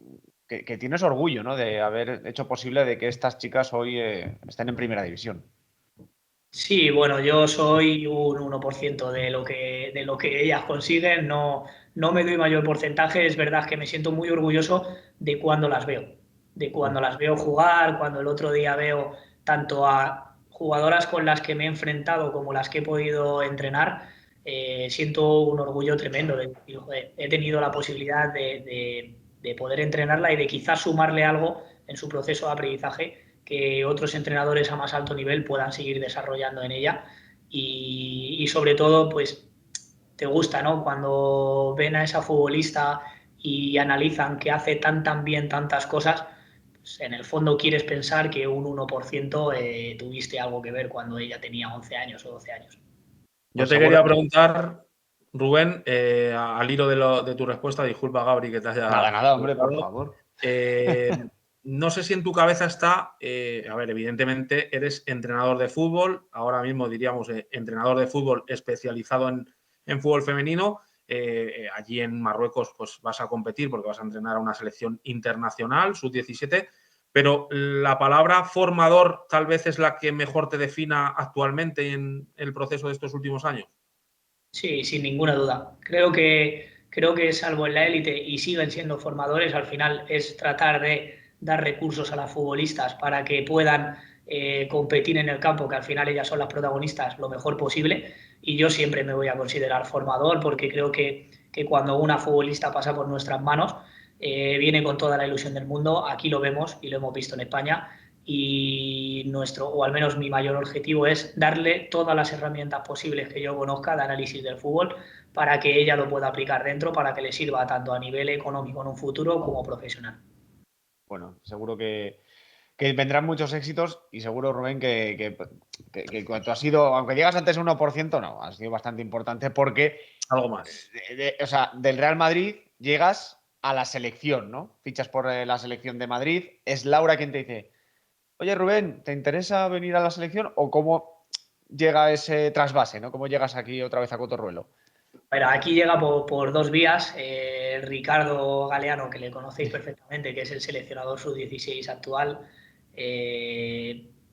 que tienes orgullo, ¿no? De haber hecho posible de que estas chicas hoy estén en primera división. Sí, bueno, yo soy un 1% de lo que ellas consiguen, no me doy mayor porcentaje, es verdad que me siento muy orgulloso de cuando las veo, de cuando las veo jugar, cuando el otro día veo tanto a jugadoras con las que me he enfrentado como las que he podido entrenar, siento un orgullo tremendo de decir, joder, he tenido la posibilidad de poder entrenarla y de quizás sumarle algo en su proceso de aprendizaje que otros entrenadores a más alto nivel puedan seguir desarrollando en ella y sobre todo, pues te gusta, ¿no? Cuando ven a esa futbolista y analizan que hace tan bien tantas cosas, pues en el fondo quieres pensar que un 1% tuviste algo que ver cuando ella tenía 11 años o 12 años. Yo Pues te seguro. quería preguntar, Rubén, al hilo de tu respuesta, disculpa, Gabri, que te haya Nada, hombre, por cortado. favor. No sé si en tu cabeza está, a ver, evidentemente eres entrenador de fútbol, ahora mismo diríamos entrenador de fútbol especializado en fútbol femenino. Allí en Marruecos pues vas a competir porque vas a entrenar a una selección internacional, sub-17, pero la palabra formador tal vez es la que mejor te defina actualmente en el proceso de estos últimos años. Sí, sin ninguna duda. Creo que salvo en la élite y siguen siendo formadores, al final es tratar de dar recursos a las futbolistas para que puedan competir en el campo, que al final ellas son las protagonistas, lo mejor posible. Y yo siempre me voy a considerar formador porque creo que cuando una futbolista pasa por nuestras manos, viene con toda la ilusión del mundo. Aquí lo vemos y lo hemos visto en España y nuestro, o al menos mi mayor objetivo es darle todas las herramientas posibles que yo conozca de análisis del fútbol para que ella lo pueda aplicar dentro, para que le sirva tanto a nivel económico en un futuro como profesional. Bueno, seguro que vendrán muchos éxitos y seguro, Rubén, que cuanto ha sido, aunque llegas antes un 1%, no, ha sido bastante importante porque, Algo más. o sea, del Real Madrid llegas a la selección, ¿no? Fichas por la selección de Madrid. Es Laura quien te dice, oye, Rubén, ¿te interesa venir a la selección? ¿O cómo llega ese trasvase, ¿no? ¿Cómo llegas aquí otra vez a Cotorruelo? Pero aquí llega por dos vías. Ricardo Galeano, que le conocéis perfectamente, que es el seleccionador sub-16 actual,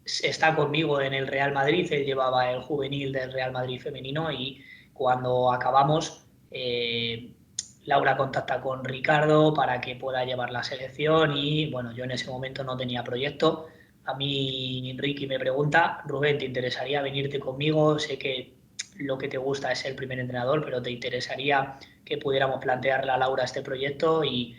está conmigo en el Real Madrid. Él llevaba el juvenil del Real Madrid femenino y cuando acabamos, Laura contacta con Ricardo para que pueda llevar la selección y bueno, yo en ese momento no tenía proyecto. A mí Ricky me pregunta, Rubén, ¿te interesaría venirte conmigo? Sé que lo que te gusta es ser el primer entrenador, pero ¿te interesaría que pudiéramos plantearle a Laura este proyecto? Y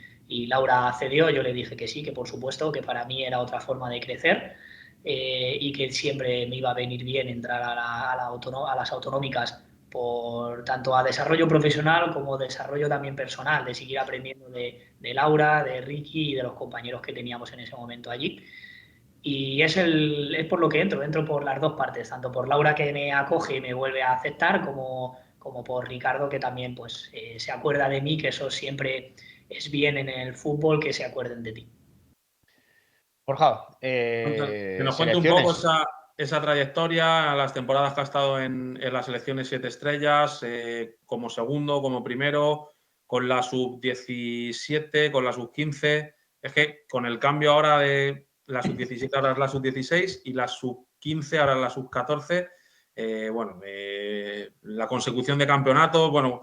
Laura accedió, yo le dije que sí, que por supuesto, que para mí era otra forma de crecer y que siempre me iba a venir bien entrar a las autonómicas por tanto a desarrollo profesional como desarrollo también personal, de seguir aprendiendo de Laura, de Ricky y de los compañeros que teníamos en ese momento allí. Y es por lo que entro por las dos partes, tanto por Laura que me acoge y me vuelve a aceptar, como por Ricardo que también pues, se acuerda de mí, que eso siempre es bien en el fútbol, que se acuerden de ti. Borja, Que nos cuente un poco selecciones. esa trayectoria, las temporadas que ha estado en las selecciones 7 estrellas, como segundo, como primero, con la sub-17, con la sub-15. Es que con el cambio ahora de la sub-17 ahora es la sub-16 y la sub-15 ahora es la sub-14, la consecución de campeonatos, bueno,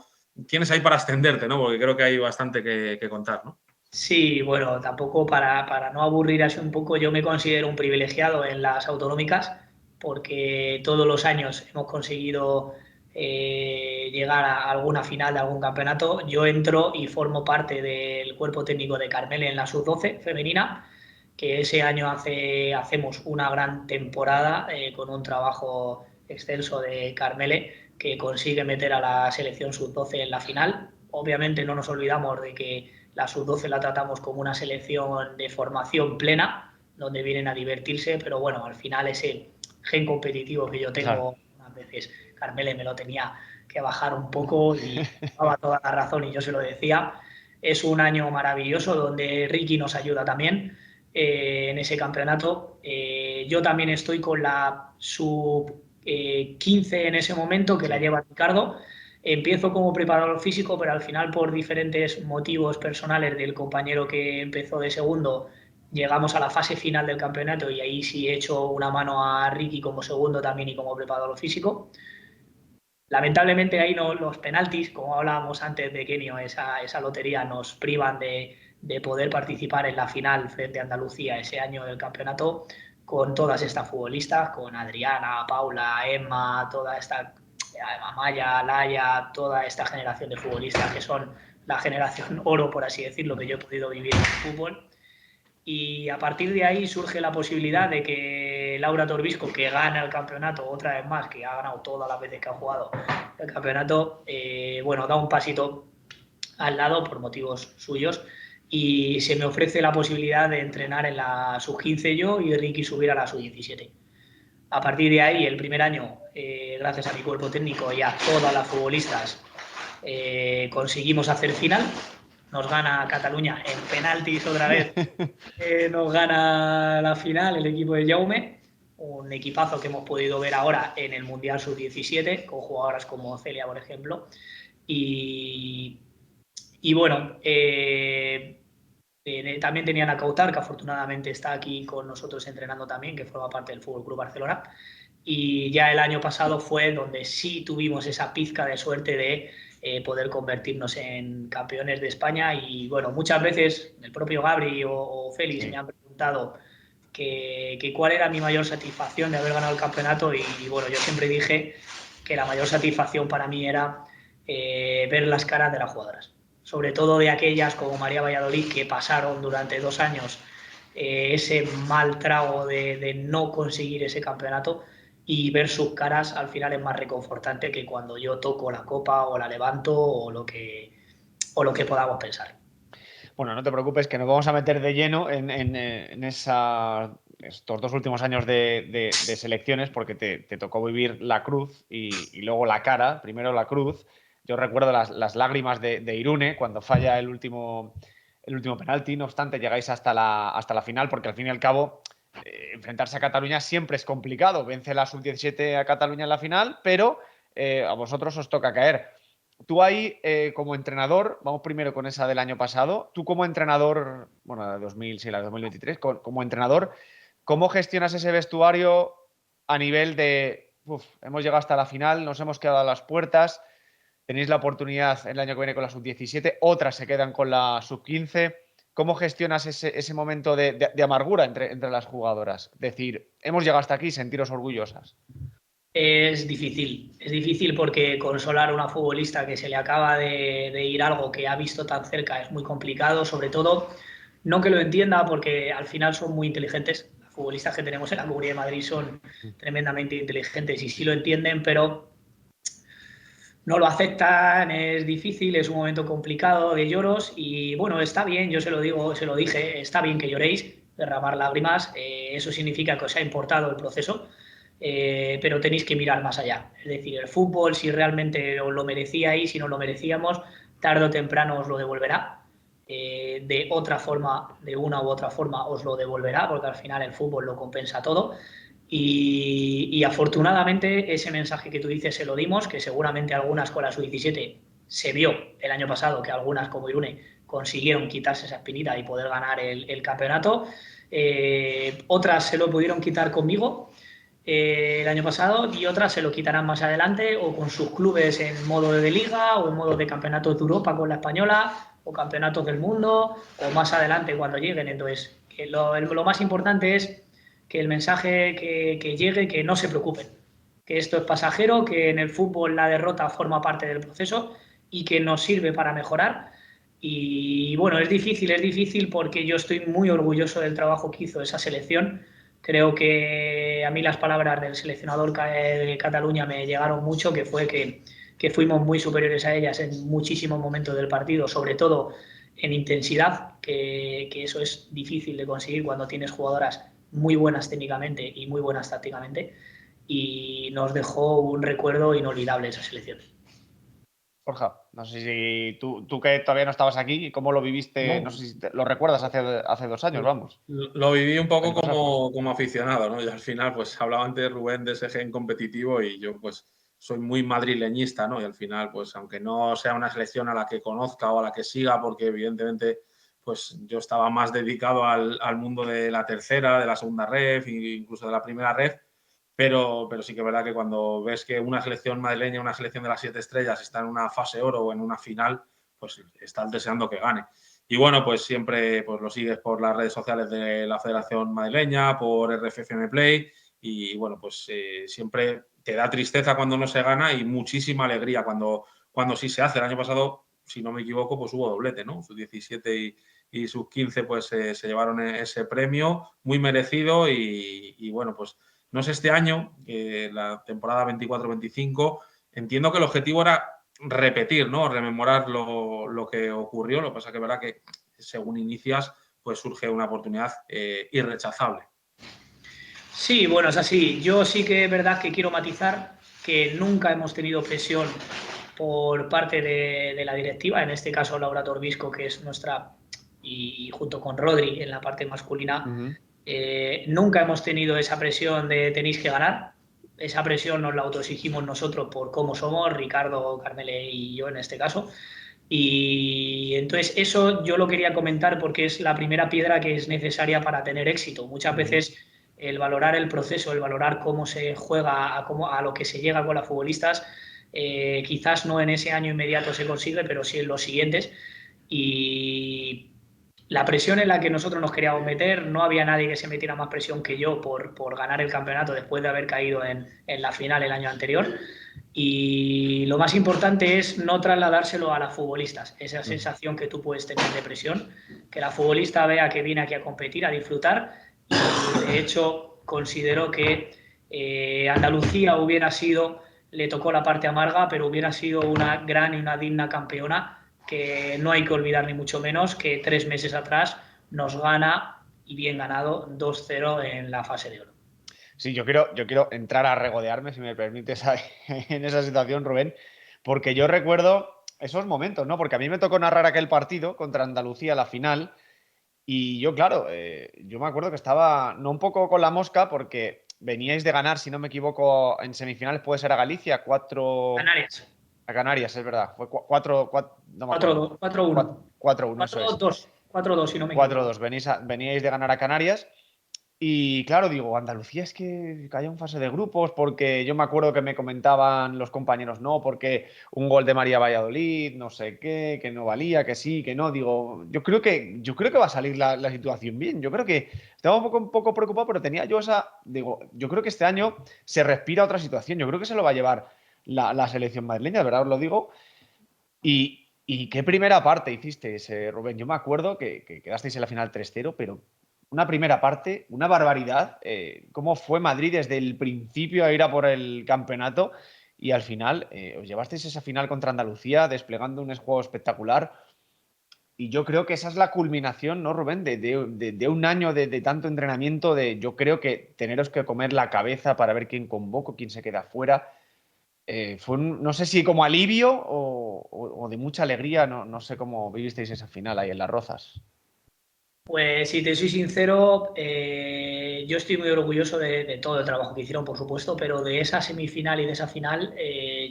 tienes ahí para extenderte, ¿no? Porque creo que hay bastante que contar, ¿no? Sí, bueno, tampoco para no aburrir así un poco, yo me considero un privilegiado en las autonómicas porque todos los años hemos conseguido llegar a alguna final de algún campeonato. Yo entro y formo parte del cuerpo técnico de Carmele en la sub-12 femenina, que ese año hacemos una gran temporada con un trabajo extenso de Carmele que consigue meter a la selección sub-12 en la final. Obviamente no nos olvidamos de que la sub-12 la tratamos como una selección de formación plena, donde vienen a divertirse, pero bueno, al final ese gen competitivo que yo Claro. tengo, unas veces Carmele me lo tenía que bajar un poco y daba toda la razón y yo se lo decía. Es un año maravilloso donde Ricky nos ayuda también en ese campeonato. Yo también estoy con la sub-15 en ese momento, que la lleva Ricardo. Empiezo como preparador físico, pero al final por diferentes motivos personales del compañero que empezó de segundo, llegamos a la fase final del campeonato y ahí sí he hecho una mano a Ricky como segundo también y como preparador físico. Lamentablemente ahí no, los penaltis, como hablábamos antes de Kenio, esa lotería nos privan de poder participar en la final frente a Andalucía ese año del campeonato con todas estas futbolistas, con Adriana, Paula, Emma, toda esta Amaya, Laia, toda esta generación de futbolistas que son la generación oro, por así decirlo, que yo he podido vivir en el fútbol. Y a partir de ahí surge la posibilidad de que Laura Torbisco, que gana el campeonato otra vez más, que ha ganado todas las veces que ha jugado el campeonato, bueno, da un pasito al lado por motivos suyos y se me ofrece la posibilidad de entrenar en la sub-15 yo y Ricky subir a la sub-17. A partir de ahí, el primer año, gracias a mi cuerpo técnico y a todas las futbolistas, conseguimos hacer final. Nos gana Cataluña en penaltis otra vez. Nos gana la final el equipo de Jaume, un equipazo que hemos podido ver ahora en el Mundial Sub-17, con jugadoras como Celia, por ejemplo. Y bueno, también tenían a Kautar, que afortunadamente está aquí con nosotros entrenando también, que forma parte del Fútbol Club Barcelona. Y ya el año pasado fue donde sí tuvimos esa pizca de suerte de poder convertirnos en campeones de España. Y bueno, muchas veces el propio Gabri o Félix me han preguntado que cuál era mi mayor satisfacción de haber ganado el campeonato. Y bueno, yo siempre dije que la mayor satisfacción para mí era ver las caras de las jugadoras, sobre todo de aquellas como María Valladolid, que pasaron durante 2 años ese mal trago de no conseguir ese campeonato, y ver sus caras al final es más reconfortante que cuando yo toco la copa o la levanto o lo que podamos pensar. Bueno, no te preocupes, que nos vamos a meter de lleno en estos 2 últimos años de selecciones, porque te tocó vivir la cruz y luego la cara. Primero la cruz. Yo recuerdo las lágrimas de Irune cuando falla el último penalti. No obstante, llegáis hasta la final, porque al fin y al cabo enfrentarse a Cataluña siempre es complicado. Vence la sub-17 a Cataluña en la final, pero a vosotros os toca caer. Tú ahí, como entrenador, vamos primero con esa del año pasado, tú como entrenador, bueno, la de 2000, sí, la de 2023, como entrenador, ¿cómo gestionas ese vestuario a nivel de, hemos llegado hasta la final, nos hemos quedado a las puertas, tenéis la oportunidad el año que viene con la sub-17, otras se quedan con la sub-15? ¿Cómo gestionas ese momento de amargura entre las jugadoras? Decir, hemos llegado hasta aquí, sentiros orgullosas. Es difícil porque consolar a una futbolista que se le acaba de ir algo que ha visto tan cerca es muy complicado, sobre todo no que lo entienda, porque al final son muy inteligentes. Las futbolistas que tenemos en la Comunidad de Madrid son tremendamente inteligentes y sí lo entienden, pero no lo aceptan, es difícil, es un momento complicado de lloros y bueno, está bien, yo se lo digo, se lo dije, está bien que lloréis, derramar lágrimas, eso significa que os ha importado el proceso, pero tenéis que mirar más allá. Es decir, el fútbol, si realmente os lo merecíais, si no lo merecíamos, tarde o temprano os lo devolverá. De otra forma, de una u otra forma, os lo devolverá, porque al final el fútbol lo compensa todo. Y afortunadamente ese mensaje que tú dices se lo dimos, que seguramente algunas con la sub-17 se vio el año pasado que algunas como Irune consiguieron quitarse esa espinita y poder ganar el campeonato. Otras se lo pudieron quitar conmigo el año pasado y otras se lo quitarán más adelante o con sus clubes en modo de liga o en modo de campeonatos de Europa con la española o campeonatos del mundo o más adelante cuando lleguen. Entonces, lo más importante es que el mensaje que llegue, que no se preocupen, que esto es pasajero, que en el fútbol la derrota forma parte del proceso y que nos sirve para mejorar. Y bueno, es difícil porque yo estoy muy orgulloso del trabajo que hizo esa selección. Creo que a mí las palabras del seleccionador de Cataluña me llegaron mucho, que fue que fuimos muy superiores a ellas en muchísimos momentos del partido, sobre todo en intensidad, que eso es difícil de conseguir cuando tienes jugadoras muy buenas técnicamente y muy buenas tácticamente, y nos dejó un recuerdo inolvidable esa selección. Borja, no sé si tú que todavía no estabas aquí, ¿cómo lo viviste? No No, sé si lo recuerdas hace 2 años, vamos. lo viví un poco Año pasado. como aficionado, ¿no? Y al final, pues hablaba antes de Rubén de ese gen competitivo y yo, pues, soy muy madrileñista, ¿no? Y al final, pues, aunque no sea una selección a la que conozca o a la que siga, porque evidentemente, pues, yo estaba más dedicado al mundo de la tercera, de la segunda ref e incluso de la primera ref, pero sí que es verdad que cuando ves que una selección madrileña, una selección de las 7 estrellas está en una fase oro o en una final, pues estás deseando que gane. Y bueno, pues siempre pues lo sigues por las redes sociales de la Federación Madrileña, por RFFM Play y bueno, pues siempre te da tristeza cuando no se gana y muchísima alegría cuando sí se hace. El año pasado, si no me equivoco, pues hubo doblete, ¿no? Sus 17 y sus 15 pues se llevaron ese premio muy merecido y bueno, pues No sé este año, la temporada 24-25, entiendo que el objetivo era repetir, ¿no? Rememorar lo que ocurrió. Lo que pasa que es verdad que según inicias, pues surge una oportunidad irrechazable. Sí, bueno, es así. Yo sí que es verdad que quiero matizar que nunca hemos tenido presión por parte de la directiva, en este caso Laura Torbisco, que es nuestra, y junto con Rodri en la parte masculina, nunca hemos tenido esa presión de tenéis que ganar. Esa presión nos la autoexigimos nosotros por cómo somos, Ricardo, Carmele y yo en este caso. Y entonces eso yo lo quería comentar porque es la primera piedra que es necesaria para tener éxito. Muchas veces el valorar el proceso, el valorar cómo se juega, a lo que se llega con las futbolistas, quizás no en ese año inmediato se consigue, pero sí en los siguientes. Y la presión en la que nosotros nos queríamos meter, no había nadie que se metiera más presión que yo por ganar el campeonato después de haber caído en la final el año anterior. Y lo más importante es no trasladárselo a las futbolistas, esa sensación que tú puedes tener de presión, que la futbolista vea que viene aquí a competir, a disfrutar. Y de hecho considero que Andalucía hubiera sido, le tocó la parte amarga, pero hubiera sido una gran y una digna campeona, que no hay que olvidar ni mucho menos que 3 meses atrás nos gana, y bien ganado, 2-0 en la fase de oro. Sí, yo quiero entrar a regodearme, si me permites, en esa situación, Rubén, porque yo recuerdo esos momentos, ¿no? Porque a mí me tocó narrar aquel partido contra Andalucía, la final, y yo, claro, yo me acuerdo que estaba no un poco con la mosca, porque veníais de ganar, si no me equivoco, en semifinales puede ser a Galicia, 4... Canarias. A Canarias, es verdad. Fue 4, no me acuerdo. 4-2, 4-1. 4-1, eso es. 4-2, 4-2, si no me equivoco. 4-2. Veníais de ganar a Canarias. Y claro, digo, Andalucía es que cayó en fase de grupos, porque yo me acuerdo que me comentaban los compañeros, no, porque un gol de María Valladolid, no sé qué, que no valía, que sí, que no. Digo, yo creo que va a salir la situación bien. Yo creo que estaba un poco preocupado, pero tenía yo esa. Digo, yo creo que este año se respira otra situación. Yo creo que se lo va a llevar la selección madrileña, de verdad os lo digo. Y qué primera parte hicisteis, Rubén. Yo me acuerdo que quedasteis en la final 3-0, pero una primera parte, una barbaridad. Cómo fue Madrid desde el principio a ir a por el campeonato y al final os llevasteis esa final contra Andalucía desplegando un juego espectacular. Y yo creo que esa es la culminación, ¿no, Rubén? De un año de tanto entrenamiento, yo creo que teneros que comer la cabeza para ver quién convoco, quién se queda fuera. Fue no sé si como alivio o de mucha alegría, no sé cómo vivisteis esa final ahí en Las Rozas. Pues si te soy sincero, yo estoy muy orgulloso de todo el trabajo que hicieron, por supuesto, pero de esa semifinal y de esa final,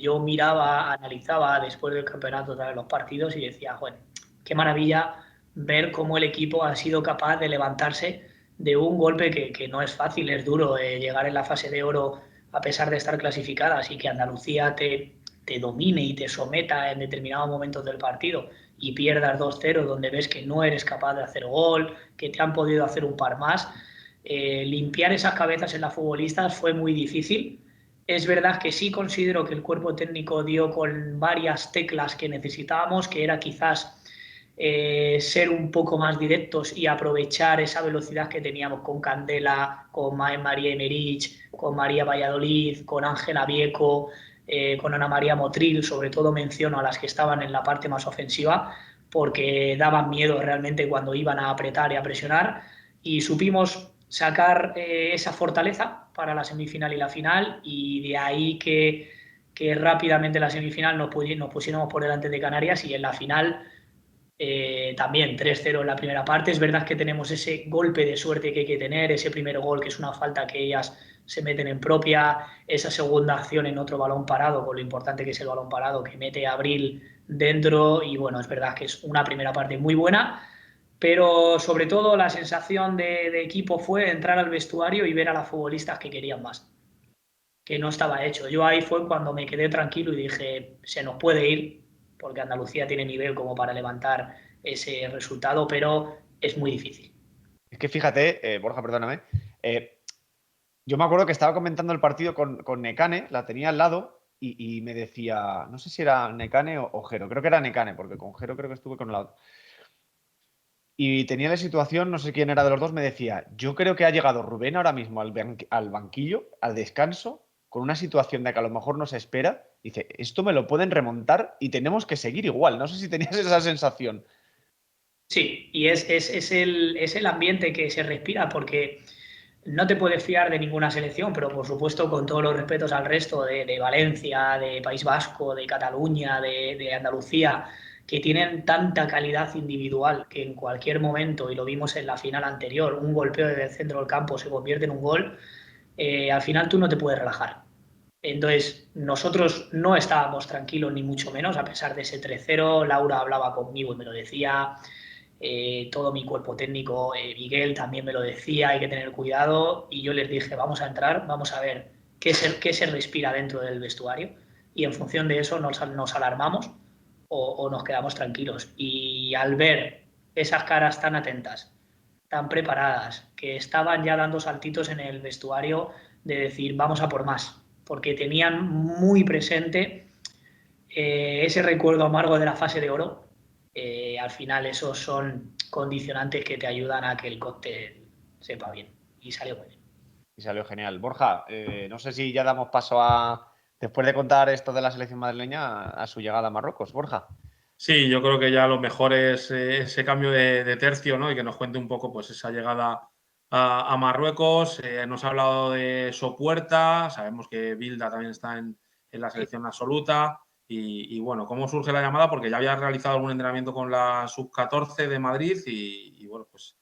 yo miraba, analizaba después del campeonato otra vez los partidos y decía, bueno, qué maravilla ver cómo el equipo ha sido capaz de levantarse de un golpe que no es fácil, es duro, llegar en la fase de oro a pesar de estar clasificadas y que Andalucía te domine y te someta en determinados momentos del partido y pierdas 2-0, donde ves que no eres capaz de hacer gol, que te han podido hacer un par más. Limpiar esas cabezas en las futbolistas fue muy difícil. Es verdad que sí considero que el cuerpo técnico dio con varias teclas que necesitábamos, que era quizás ser un poco más directos y aprovechar esa velocidad que teníamos con Candela, con María Emerich, con María Valladolid, con Ángela Vieco, con Ana María Motril. Sobre todo menciono a las que estaban en la parte más ofensiva, porque daban miedo realmente cuando iban a apretar y a presionar, y supimos sacar esa fortaleza para la semifinal y la final, y de ahí que rápidamente en la semifinal nos pusiéramos por delante de Canarias, y en la final también 3-0 en la primera parte. Es verdad que tenemos ese golpe de suerte que hay que tener, ese primer gol que es una falta que ellas se meten en propia, esa segunda acción en otro balón parado, con lo importante que es el balón parado, que mete a Abril dentro. Y bueno, es verdad que es una primera parte muy buena, pero sobre todo la sensación de equipo fue entrar al vestuario y ver a las futbolistas que querían más, que no estaba hecho. Yo ahí fue cuando me quedé tranquilo y dije, se nos puede ir, porque Andalucía tiene nivel como para levantar ese resultado, pero es muy difícil. Es que fíjate, Borja, perdóname. Yo me acuerdo que estaba comentando el partido con Nekane, la tenía al lado y me decía, no sé si era Nekane o Jero, creo que era Nekane, porque con Jero creo que estuve con el lado. y tenía la situación, no sé quién era de los dos, me decía, yo creo que ha llegado Rubén ahora mismo al banquillo, al descanso, con una situación de que a lo mejor no se espera. Dice, esto me lo pueden remontar y tenemos que seguir igual. No sé si tenías esa sensación. Sí, y es el ambiente que se respira porque no te puedes fiar de ninguna selección, pero por supuesto con todos los respetos al resto de Valencia, de País Vasco, de Cataluña, de Andalucía, que tienen tanta calidad individual que en cualquier momento, y lo vimos en la final anterior, un golpeo desde el centro del campo se convierte en un gol, al final tú no te puedes relajar. Entonces, nosotros no estábamos tranquilos ni mucho menos, a pesar de ese 3-0. Laura hablaba conmigo y me lo decía, todo mi cuerpo técnico, Miguel también me lo decía, hay que tener cuidado, y yo les dije, vamos a entrar, vamos a ver qué se respira dentro del vestuario, y en función de eso nos alarmamos o nos quedamos tranquilos. Y al ver esas caras tan atentas, tan preparadas, que estaban ya dando saltitos en el vestuario de decir, vamos a por más, porque tenían muy presente ese recuerdo amargo de la fase de oro. Al final esos son condicionantes que te ayudan a que el cóctel sepa bien, y salió muy bien. Y salió genial. Borja, no sé si ya damos paso después de contar esto de la selección madrileña, a su llegada a Marruecos. Borja. Sí, yo creo que ya lo mejor es ese cambio de tercio, ¿no? Y que nos cuente un poco pues esa llegada a Marruecos. Nos ha hablado de Sopuerta, sabemos que Bilda también está en la selección absoluta. Y bueno, ¿cómo surge la llamada? Porque ya había realizado algún entrenamiento con la sub-14 de Madrid y bueno, pues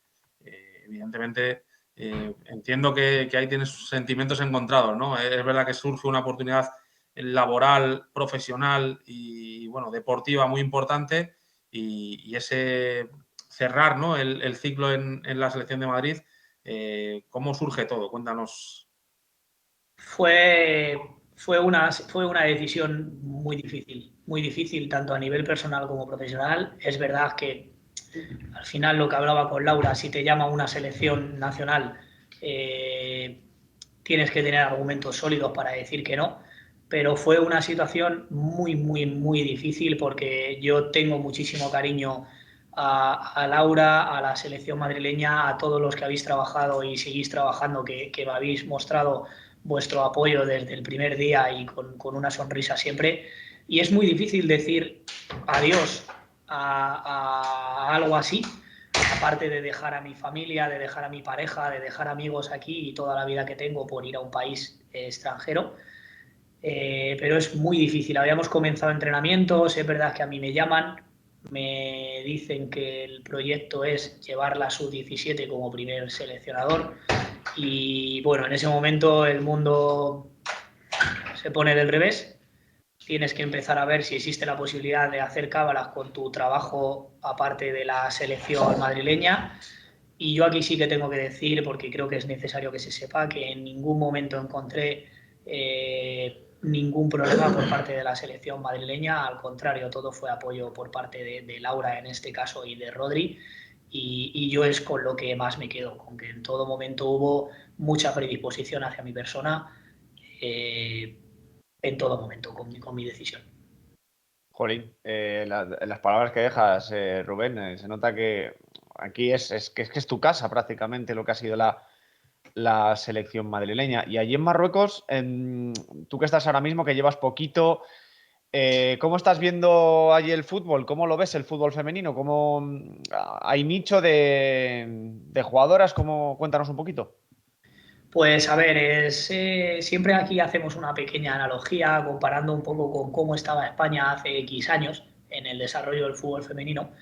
evidentemente entiendo que ahí tienes sentimientos encontrados, ¿no? Es verdad que surge una oportunidad laboral, profesional y bueno, deportiva muy importante, y ese cerrar, ¿no? el ciclo en la selección de Madrid. ¿Cómo surge todo? Cuéntanos. Fue una decisión muy difícil tanto a nivel personal como profesional. Es verdad que al final, lo que hablaba con Laura, si te llama una selección nacional, tienes que tener argumentos sólidos para decir que no, pero fue una situación muy difícil porque yo tengo muchísimo cariño a Laura, a la selección madrileña, a todos los que habéis trabajado y seguís trabajando, que me habéis mostrado vuestro apoyo desde el primer día y con una sonrisa siempre. Y es muy difícil decir adiós a algo así, aparte de dejar a mi familia, de dejar a mi pareja, de dejar amigos aquí y toda la vida que tengo por ir a un país extranjero. Pero es muy difícil. Habíamos comenzado entrenamientos, es verdad que a mí me llaman, me dicen que el proyecto es llevar la sub-17 como primer seleccionador, y bueno, en ese momento el mundo se pone del revés. Tienes que empezar a ver si existe la posibilidad de hacer cábalas con tu trabajo aparte de la selección madrileña. Y yo aquí sí que tengo que decir, porque creo que es necesario que se sepa, que en ningún momento encontré ningún problema por parte de la selección madrileña. Al contrario, todo fue apoyo por parte de Laura en este caso y de Rodri. Y yo es con lo que más me quedo, con que en todo momento hubo mucha predisposición hacia mi persona, eh, en todo momento, con mi decisión. Jolín, las palabras que dejas, Rubén, se nota que aquí es tu casa prácticamente lo que ha sido la selección madrileña. Y allí en Marruecos, tú que estás ahora mismo, que llevas poquito, ¿cómo estás viendo allí el fútbol? ¿Cómo lo ves el fútbol femenino? ¿Cómo hay nicho de jugadoras? Cuéntanos un poquito. Pues a ver, siempre aquí hacemos una pequeña analogía comparando un poco con cómo estaba España hace X años en el desarrollo del fútbol femenino.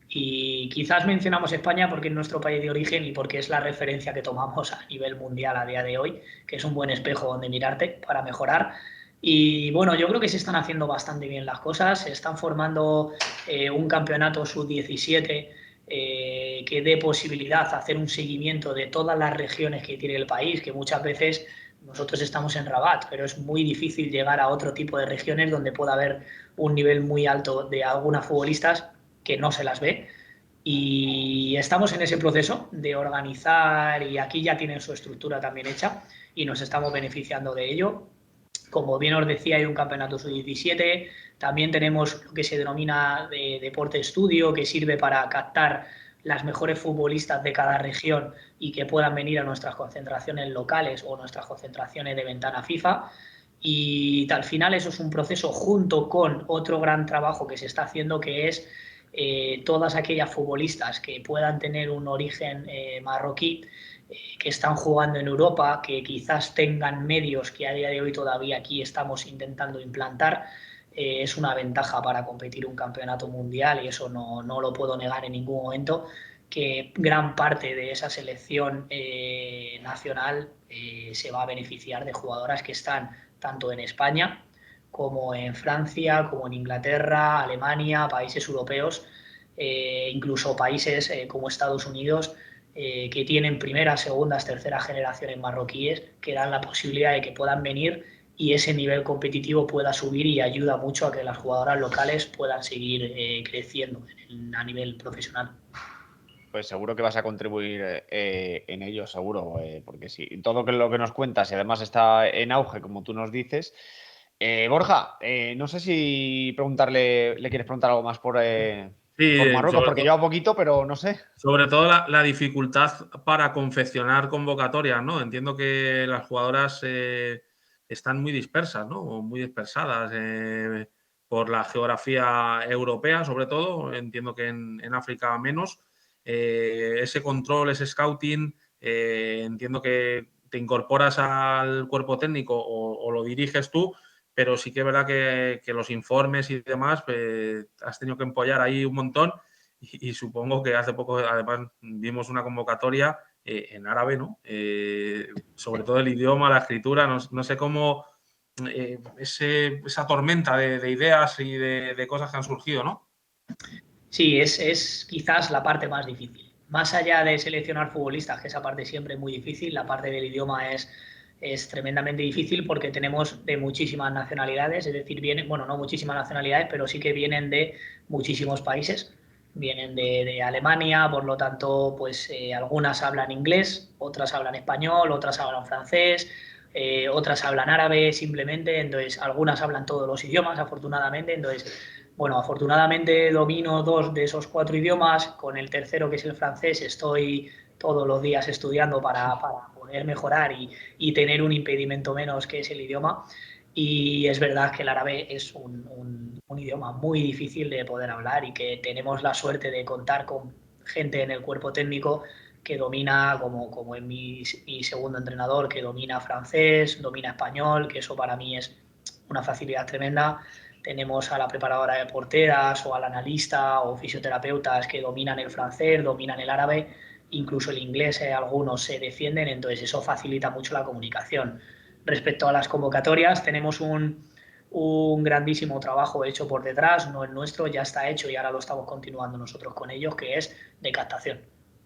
Y quizás mencionamos España porque es nuestro país de origen y porque es la referencia que tomamos a nivel mundial a día de hoy, que es un buen espejo donde mirarte para mejorar. Y bueno, yo creo que se están haciendo bastante bien las cosas, se están formando un campeonato sub-17 que dé posibilidad a hacer un seguimiento de todas las regiones que tiene el país, que muchas veces nosotros estamos en Rabat, pero es muy difícil llegar a otro tipo de regiones donde pueda haber un nivel muy alto de algunas futbolistas que no se las ve. Y estamos en ese proceso de organizar, y aquí ya tienen su estructura también hecha y nos estamos beneficiando de ello. Como bien os decía, hay un campeonato sub-17, también tenemos lo que se denomina de deporte estudio, que sirve para captar las mejores futbolistas de cada región y que puedan venir a nuestras concentraciones locales o nuestras concentraciones de ventana FIFA. Y al final eso es un proceso junto con otro gran trabajo que se está haciendo, que es todas aquellas futbolistas que puedan tener un origen marroquí, que están jugando en Europa, que quizás tengan medios que a día de hoy todavía aquí estamos intentando implantar. Es una ventaja para competir un campeonato mundial y eso no lo puedo negar en ningún momento, que gran parte de esa selección nacional se va a beneficiar de jugadoras que están tanto en España como en Francia, como en Inglaterra, Alemania, países europeos, incluso países como Estados Unidos, que tienen primeras, segundas, terceras generaciones marroquíes, que dan la posibilidad de que puedan venir y ese nivel competitivo pueda subir, y ayuda mucho a que las jugadoras locales puedan seguir creciendo a nivel profesional. Pues seguro que vas a contribuir en ello, seguro, porque sí, todo lo que nos cuentas y además está en auge, como tú nos dices. Borja, no sé si le quieres preguntar algo más por Sí, Marruecos, porque lleva poquito, pero no sé. sobre todo la dificultad para confeccionar convocatorias, ¿no? Entiendo que las jugadoras están muy dispersas, ¿no? O muy dispersadas por la geografía europea, sobre todo. Entiendo que en África menos. Ese control, ese scouting, entiendo que te incorporas al cuerpo técnico o lo diriges tú, pero sí que es verdad que los informes y demás, has tenido que empollar ahí un montón. Y supongo que hace poco, además, vimos una convocatoria en árabe, ¿no? Sobre todo el idioma, la escritura, no sé cómo esa tormenta de ideas y de cosas que han surgido, ¿no? Sí, es quizás la parte más difícil. Más allá de seleccionar futbolistas, que esa parte siempre es muy difícil, la parte del idioma es tremendamente difícil porque tenemos de muchísimas nacionalidades, es decir, vienen, bueno, no muchísimas nacionalidades, pero sí que vienen de muchísimos países. Vienen de Alemania, por lo tanto, pues algunas hablan inglés, otras hablan español, otras hablan francés, otras hablan árabe simplemente, entonces algunas hablan todos los idiomas, afortunadamente, entonces bueno, afortunadamente domino 2 de esos 4 idiomas. Con el tercero, que es el francés, estoy todos los días estudiando para poder mejorar y tener un impedimento menos, que es el idioma. Y es verdad que el árabe es un idioma muy difícil de poder hablar y que tenemos la suerte de contar con gente en el cuerpo técnico que domina, como en mi segundo entrenador, que domina francés, domina español, que eso para mí es una facilidad tremenda. Tenemos a la preparadora de porteras o al analista o fisioterapeutas que dominan el francés, dominan el árabe, incluso el inglés, algunos se defienden, entonces eso facilita mucho la comunicación. Respecto a las convocatorias, tenemos un grandísimo trabajo hecho por detrás, no el nuestro, ya está hecho y ahora lo estamos continuando nosotros con ellos, que es de captación.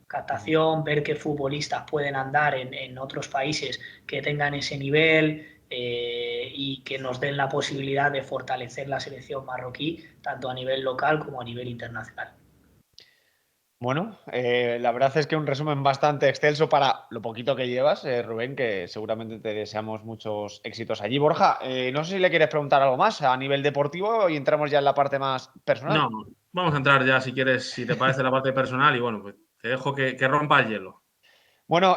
Captación, ver qué futbolistas pueden andar en otros países que tengan ese nivel, y que nos den la posibilidad de fortalecer la selección marroquí, tanto a nivel local como a nivel internacional. Bueno, la verdad es que un resumen bastante extenso para lo poquito que llevas, Rubén, que seguramente te deseamos muchos éxitos allí. Borja, no sé si le quieres preguntar algo más a nivel deportivo y entramos ya en la parte más personal. No, vamos a entrar ya, si quieres, si te parece, la parte personal y bueno, pues te dejo que rompa el hielo. Bueno,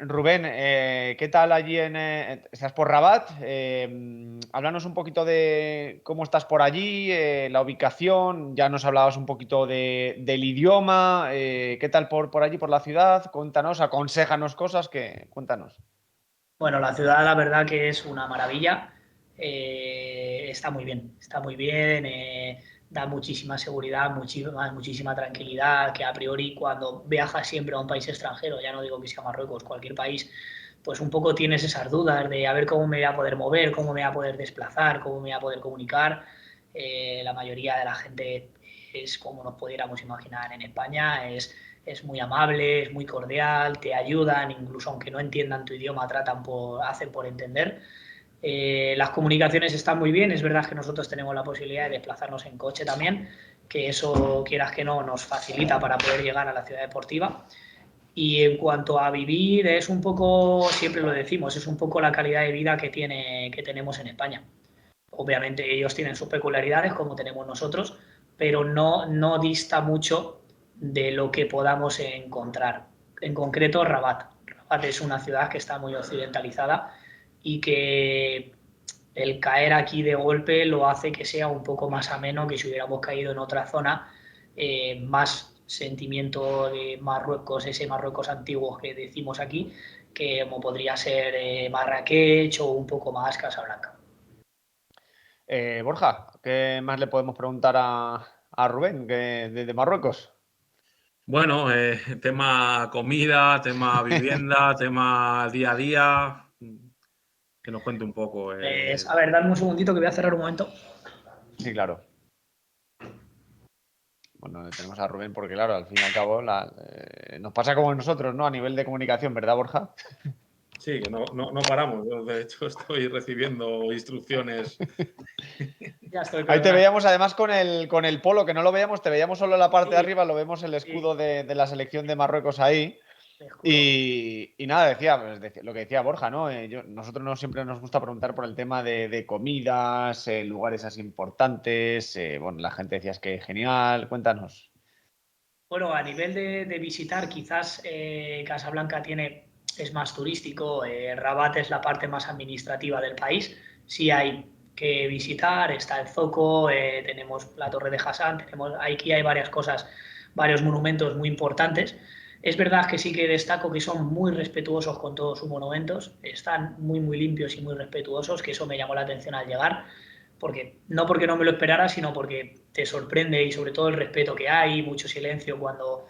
Rubén, ¿qué tal allí estás por Rabat? Háblanos un poquito de cómo estás por allí, la ubicación, ya nos hablabas un poquito del idioma, ¿qué tal por allí, por la ciudad? Cuéntanos, aconséjanos cosas, cuéntanos. Bueno, la ciudad la verdad que es una maravilla, está muy bien, da muchísima seguridad, muchísima tranquilidad, que a priori cuando viajas siempre a un país extranjero, ya no digo que sea Marruecos, cualquier país, pues un poco tienes esas dudas de a ver cómo me voy a poder mover, cómo me voy a poder desplazar, cómo me voy a poder comunicar. La mayoría de la gente es como nos pudiéramos imaginar en España, es muy amable, es muy cordial, te ayudan, incluso aunque no entiendan tu idioma, hacen por entender. Las comunicaciones están muy bien, es verdad que nosotros tenemos la posibilidad de desplazarnos en coche también, que eso, quieras que no, nos facilita para poder llegar a la ciudad deportiva. Y en cuanto a vivir, es un poco, siempre lo decimos, es un poco la calidad de vida que tenemos en España. Obviamente ellos tienen sus peculiaridades como tenemos nosotros, pero no dista mucho de lo que podamos encontrar. En concreto, Rabat. Rabat es una ciudad que está muy occidentalizada y que el caer aquí de golpe lo hace que sea un poco más ameno que si hubiéramos caído en otra zona, más sentimiento de Marruecos, ese Marruecos antiguo que decimos aquí, que como podría ser Marrakech o un poco más Casablanca. Borja, ¿qué más le podemos preguntar a Rubén de Marruecos? Bueno, tema comida, tema vivienda, tema día a día, que nos cuente un poco. Pues, a ver, dame un segundito que voy a cerrar un momento. Sí, claro. Bueno, tenemos a Rubén porque, claro, al fin y al cabo nos pasa como nosotros, ¿no? A nivel de comunicación, ¿verdad, Borja? Sí, que no paramos. Yo, de hecho, estoy recibiendo instrucciones. Ya estoy, Ahí te perdona. veíamos además con el polo, que no lo veíamos, te veíamos solo en la parte de Sí, arriba, lo vemos el sí, escudo de la selección de Marruecos ahí. te juro. Y nada, lo que decía Borja, ¿no? Nosotros no siempre nos gusta preguntar por el tema de comidas, lugares así importantes. Bueno, la gente decía es que genial, cuéntanos. Bueno, a nivel de visitar, quizás Casablanca es más turístico, Rabat es la parte más administrativa del país. Sí hay que visitar, está el Zoco, tenemos la Torre de Hassan, aquí hay varias cosas, varios monumentos muy importantes. Es verdad que sí que destaco que son muy respetuosos con todos sus monumentos, están muy limpios y muy respetuosos, que eso me llamó la atención al llegar porque no me lo esperara, sino porque te sorprende y sobre todo el respeto que hay, mucho silencio cuando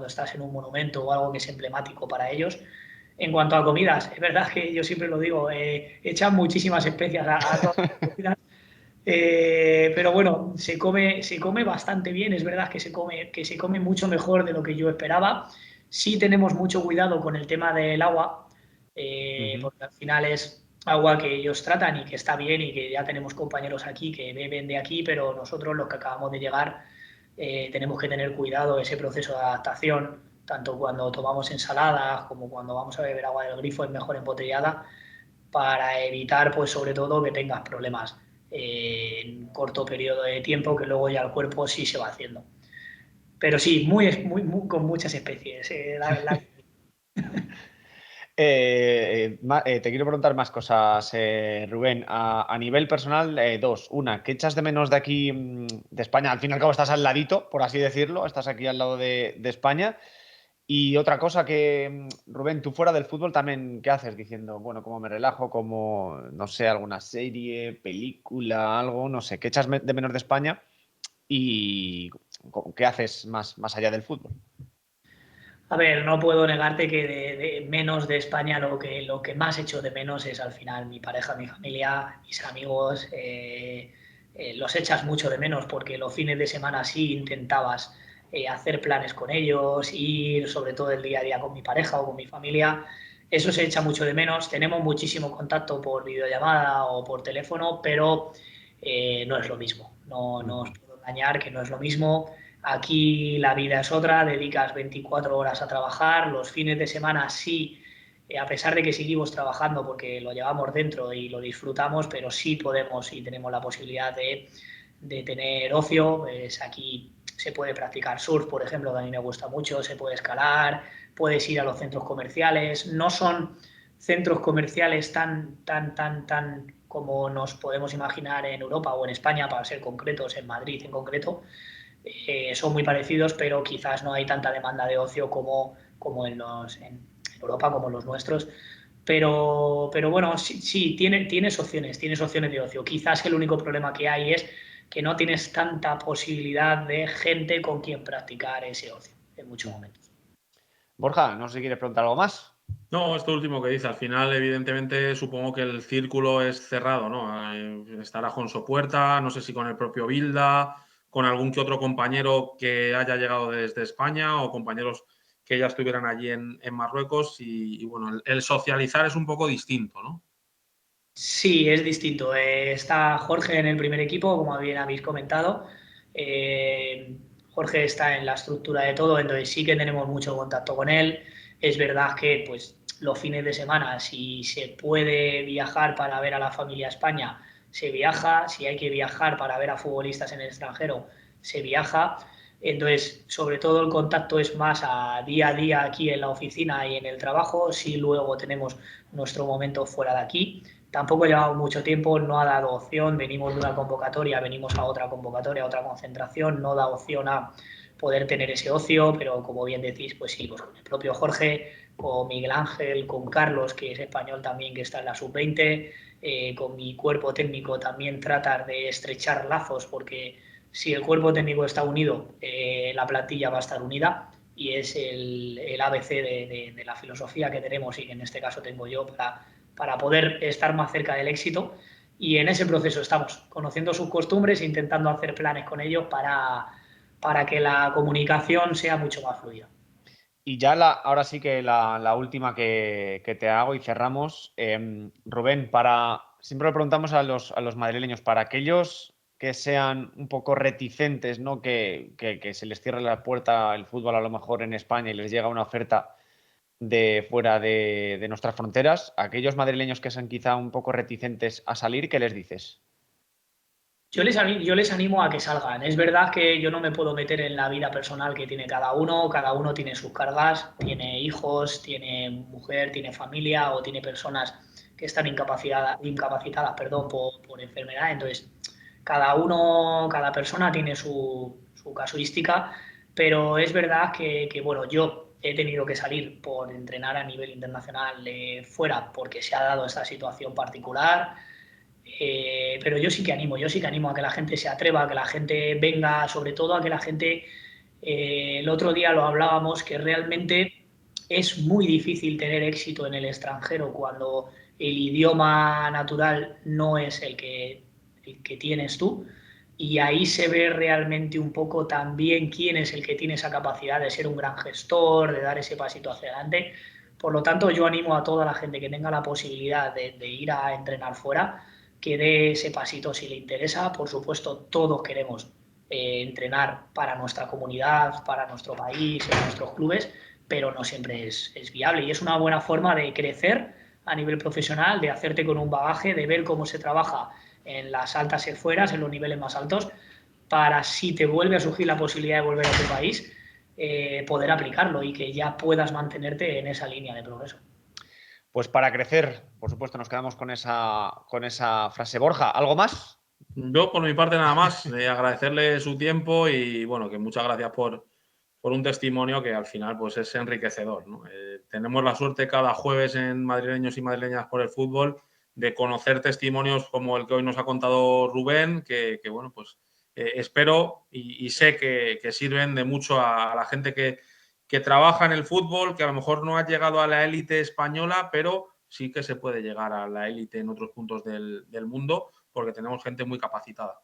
estás en un monumento o algo que es emblemático para ellos. En cuanto a comidas, es verdad que yo siempre lo digo, echan muchísimas especias a todas las comidas, pero bueno, se come bastante bien, es verdad que se come mucho mejor de lo que yo esperaba. Sí tenemos mucho cuidado con el tema del agua, Ujú. porque al final es agua que ellos tratan y que está bien y que ya tenemos compañeros aquí que beben de aquí, pero nosotros los que acabamos de llegar tenemos que tener cuidado ese proceso de adaptación, tanto cuando tomamos ensaladas como cuando vamos a beber agua del grifo es mejor embotellada para evitar, pues sobre todo, que tengas problemas en un corto periodo de tiempo que luego ya el cuerpo sí se va haciendo. Pero sí, con muchas especies. Te quiero preguntar más cosas, Rubén. A nivel personal, dos. Una, ¿qué echas de menos de aquí, de España? Al fin y al cabo estás al ladito, por así decirlo, estás aquí al lado de España. Y otra cosa que, Rubén, tú fuera del fútbol también, ¿qué haces? Diciendo, bueno, cómo me relajo, como, no sé, alguna serie, película, algo, no sé, ¿qué echas de menos de España? Y ¿qué haces más allá del fútbol? A ver, no puedo negarte que de menos de España lo que más echo de menos es al final mi pareja, mi familia, mis amigos. Los echas mucho de menos porque los fines de semana sí intentabas hacer planes con ellos, ir sobre todo el día a día con mi pareja o con mi familia. Eso se echa mucho de menos. Tenemos muchísimo contacto por videollamada o por teléfono, pero no es lo mismo. No os Ujú. puedo engañar que no es lo mismo. Aquí la vida es otra, dedicas 24 horas a trabajar, los fines de semana sí, a pesar de que seguimos trabajando porque lo llevamos dentro y lo disfrutamos, pero sí podemos y tenemos la posibilidad de tener ocio. Pues aquí se puede practicar surf, por ejemplo, que a mí me gusta mucho, se puede escalar, puedes ir a los centros comerciales. No son centros comerciales tan como nos podemos imaginar en Europa o en España, para ser concretos, en Madrid en concreto, son muy parecidos, pero quizás no hay tanta demanda de ocio como en Europa, como los nuestros. Pero bueno, sí tienes opciones de ocio. Quizás el único problema que hay es que no tienes tanta posibilidad de gente con quien practicar ese ocio en muchos Ujú. momentos. Borja, no sé si quieres preguntar algo más. No, esto último que dice, al final, evidentemente, supongo que el círculo es cerrado, ¿no? Estará con su puerta, no sé si con el propio Bilda, con algún que otro compañero que haya llegado desde España o compañeros que ya estuvieran allí en Marruecos y bueno, el socializar es un poco distinto, ¿no? Sí, es distinto. Está Jorge en el primer equipo, como bien habéis comentado. Jorge está en la estructura de todo, entonces sí que tenemos mucho contacto con él. Es verdad que pues los fines de semana, si se puede viajar para ver a la familia a España, se viaja. Si hay que viajar para ver a futbolistas en el extranjero, se viaja. Entonces, sobre todo el contacto es más a día aquí en la oficina y en el trabajo. Sí, luego tenemos nuestro momento fuera de aquí. Tampoco llevamos mucho tiempo, no ha dado opción. Venimos de una convocatoria, venimos a otra convocatoria, a otra concentración. No da opción a poder tener ese ocio, pero como bien decís, pues sí, pues con el propio Jorge, con Miguel Ángel, con Carlos, que es español también, que está en la sub-20, con mi cuerpo técnico también tratar de estrechar lazos, porque si el cuerpo técnico está unido, la plantilla va a estar unida y es el ABC de la filosofía que tenemos y que en este caso tengo yo para poder estar más cerca del éxito. Y en ese proceso estamos, conociendo sus costumbres, intentando hacer planes con ellos para que la comunicación sea mucho más fluida. Y ya ahora sí que la última que te hago y cerramos. Rubén, siempre lo preguntamos a los madrileños, para aquellos que sean un poco reticentes, ¿no? Que se les cierre la puerta el fútbol a lo mejor en España y les llega una oferta de fuera de nuestras fronteras, aquellos madrileños que sean quizá un poco reticentes a salir, ¿qué les dices? Yo les animo a que salgan. Es verdad que yo no me puedo meter en la vida personal que tiene cada uno tiene sus cargas, tiene hijos, tiene mujer, tiene familia o tiene personas que están incapacitadas, perdón, por enfermedad. Entonces, cada persona tiene su casuística, pero es verdad bueno, yo he tenido que salir por entrenar a nivel internacional fuera porque se ha dado esta situación particular. Pero yo sí que animo a que la gente se atreva, a que la gente venga, sobre todo a que la gente, el otro día lo hablábamos, que realmente es muy difícil tener éxito en el extranjero cuando el idioma natural no es el que tienes tú. Y ahí se ve realmente un poco también quién es el que tiene esa capacidad de ser un gran gestor, de dar ese pasito hacia adelante. Por lo tanto, yo animo a toda la gente que tenga la posibilidad de ir a entrenar fuera que dé ese pasito si le interesa. Por supuesto, todos queremos entrenar para nuestra comunidad, para nuestro país, en nuestros clubes, pero no siempre es viable. Y es una buena forma de crecer a nivel profesional, de hacerte con un bagaje, de ver cómo se trabaja en las altas esferas, en los niveles más altos, para si te vuelve a surgir la posibilidad de volver a tu país, poder aplicarlo y que ya puedas mantenerte en esa línea de progreso. Pues para crecer, por supuesto, nos quedamos con esa frase. Borja, ¿algo más? Yo, por mi parte, nada más, agradecerle su tiempo y bueno, que muchas gracias por un testimonio que al final pues es enriquecedor, ¿no? Tenemos la suerte cada jueves en Madrileños y Madrileñas por el Fútbol de conocer testimonios como el que hoy nos ha contado Rubén, que bueno, pues espero y sé que sirven de mucho a la gente que trabaja en el fútbol, que a lo mejor no ha llegado a la élite española, pero sí que se puede llegar a la élite en otros puntos del mundo, porque tenemos gente muy capacitada.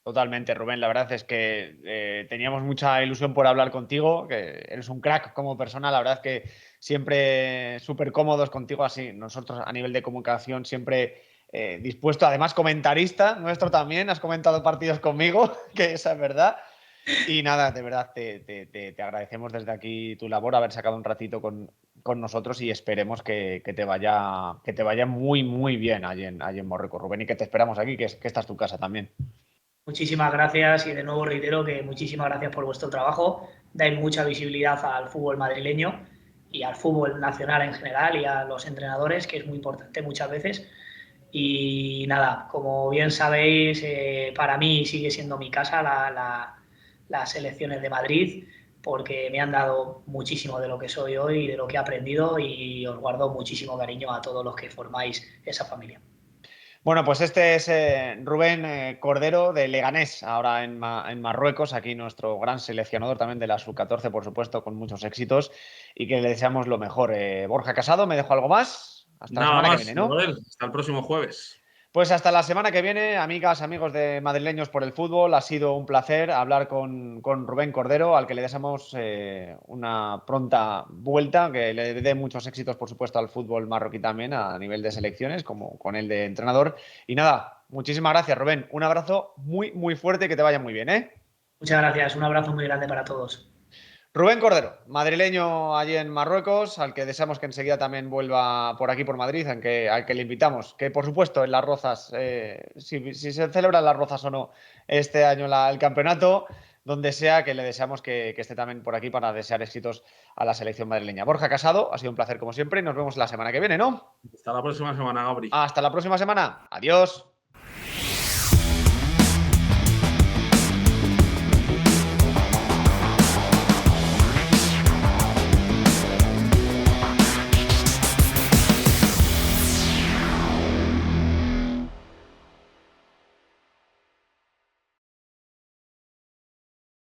Totalmente, Rubén. La verdad es que teníamos mucha ilusión por hablar contigo, que eres un crack como persona. La verdad es que siempre súper cómodos contigo, así. Nosotros a nivel de comunicación siempre dispuesto, además comentarista nuestro también. Has comentado partidos conmigo, que esa es verdad. Y nada, de verdad, te agradecemos desde aquí tu labor, haber sacado un ratito con nosotros y esperemos que te vaya muy, muy bien allí en Marruecos, Rubén, y que te esperamos aquí, que esta es tu casa también. Muchísimas gracias y de nuevo reitero que muchísimas gracias por vuestro trabajo. Dais mucha visibilidad al fútbol madrileño y al fútbol nacional en general y a los entrenadores, que es muy importante muchas veces. Y nada, como bien sabéis, para mí sigue siendo mi casa las selecciones de Madrid, porque me han dado muchísimo de lo que soy hoy y de lo que he aprendido y os guardo muchísimo cariño a todos los que formáis esa familia. Bueno, pues este es Rubén Cordero de Leganés, ahora en Marruecos, aquí nuestro gran seleccionador también de la sub-14, por supuesto, con muchos éxitos y que le deseamos lo mejor. Borja Casado, ¿me dejo algo más? Hasta la Nada semana que más, viene, ¿no? hasta el próximo jueves. Pues hasta la semana que viene, amigas, amigos de Madrileños por el Fútbol. Ha sido un placer hablar con Rubén Cordero, al que le deseamos una pronta vuelta, que le dé muchos éxitos, por supuesto, al fútbol marroquí también, a nivel de selecciones, como con el de entrenador. Y nada, muchísimas gracias, Rubén. Un abrazo muy, muy fuerte y que te vaya muy bien, ¿eh? Muchas gracias, un abrazo muy grande para todos. Rubén Cordero, madrileño allí en Marruecos, al que deseamos que enseguida también vuelva por aquí, por Madrid, al que le invitamos. Que por supuesto en Las Rozas, si se celebran Las Rozas o no este año el campeonato, donde sea, que le deseamos que esté también por aquí para desear éxitos a la selección madrileña. Borja Casado, ha sido un placer como siempre y nos vemos la semana que viene, ¿no? Hasta la próxima semana, Gabri. Hasta la próxima semana. Adiós.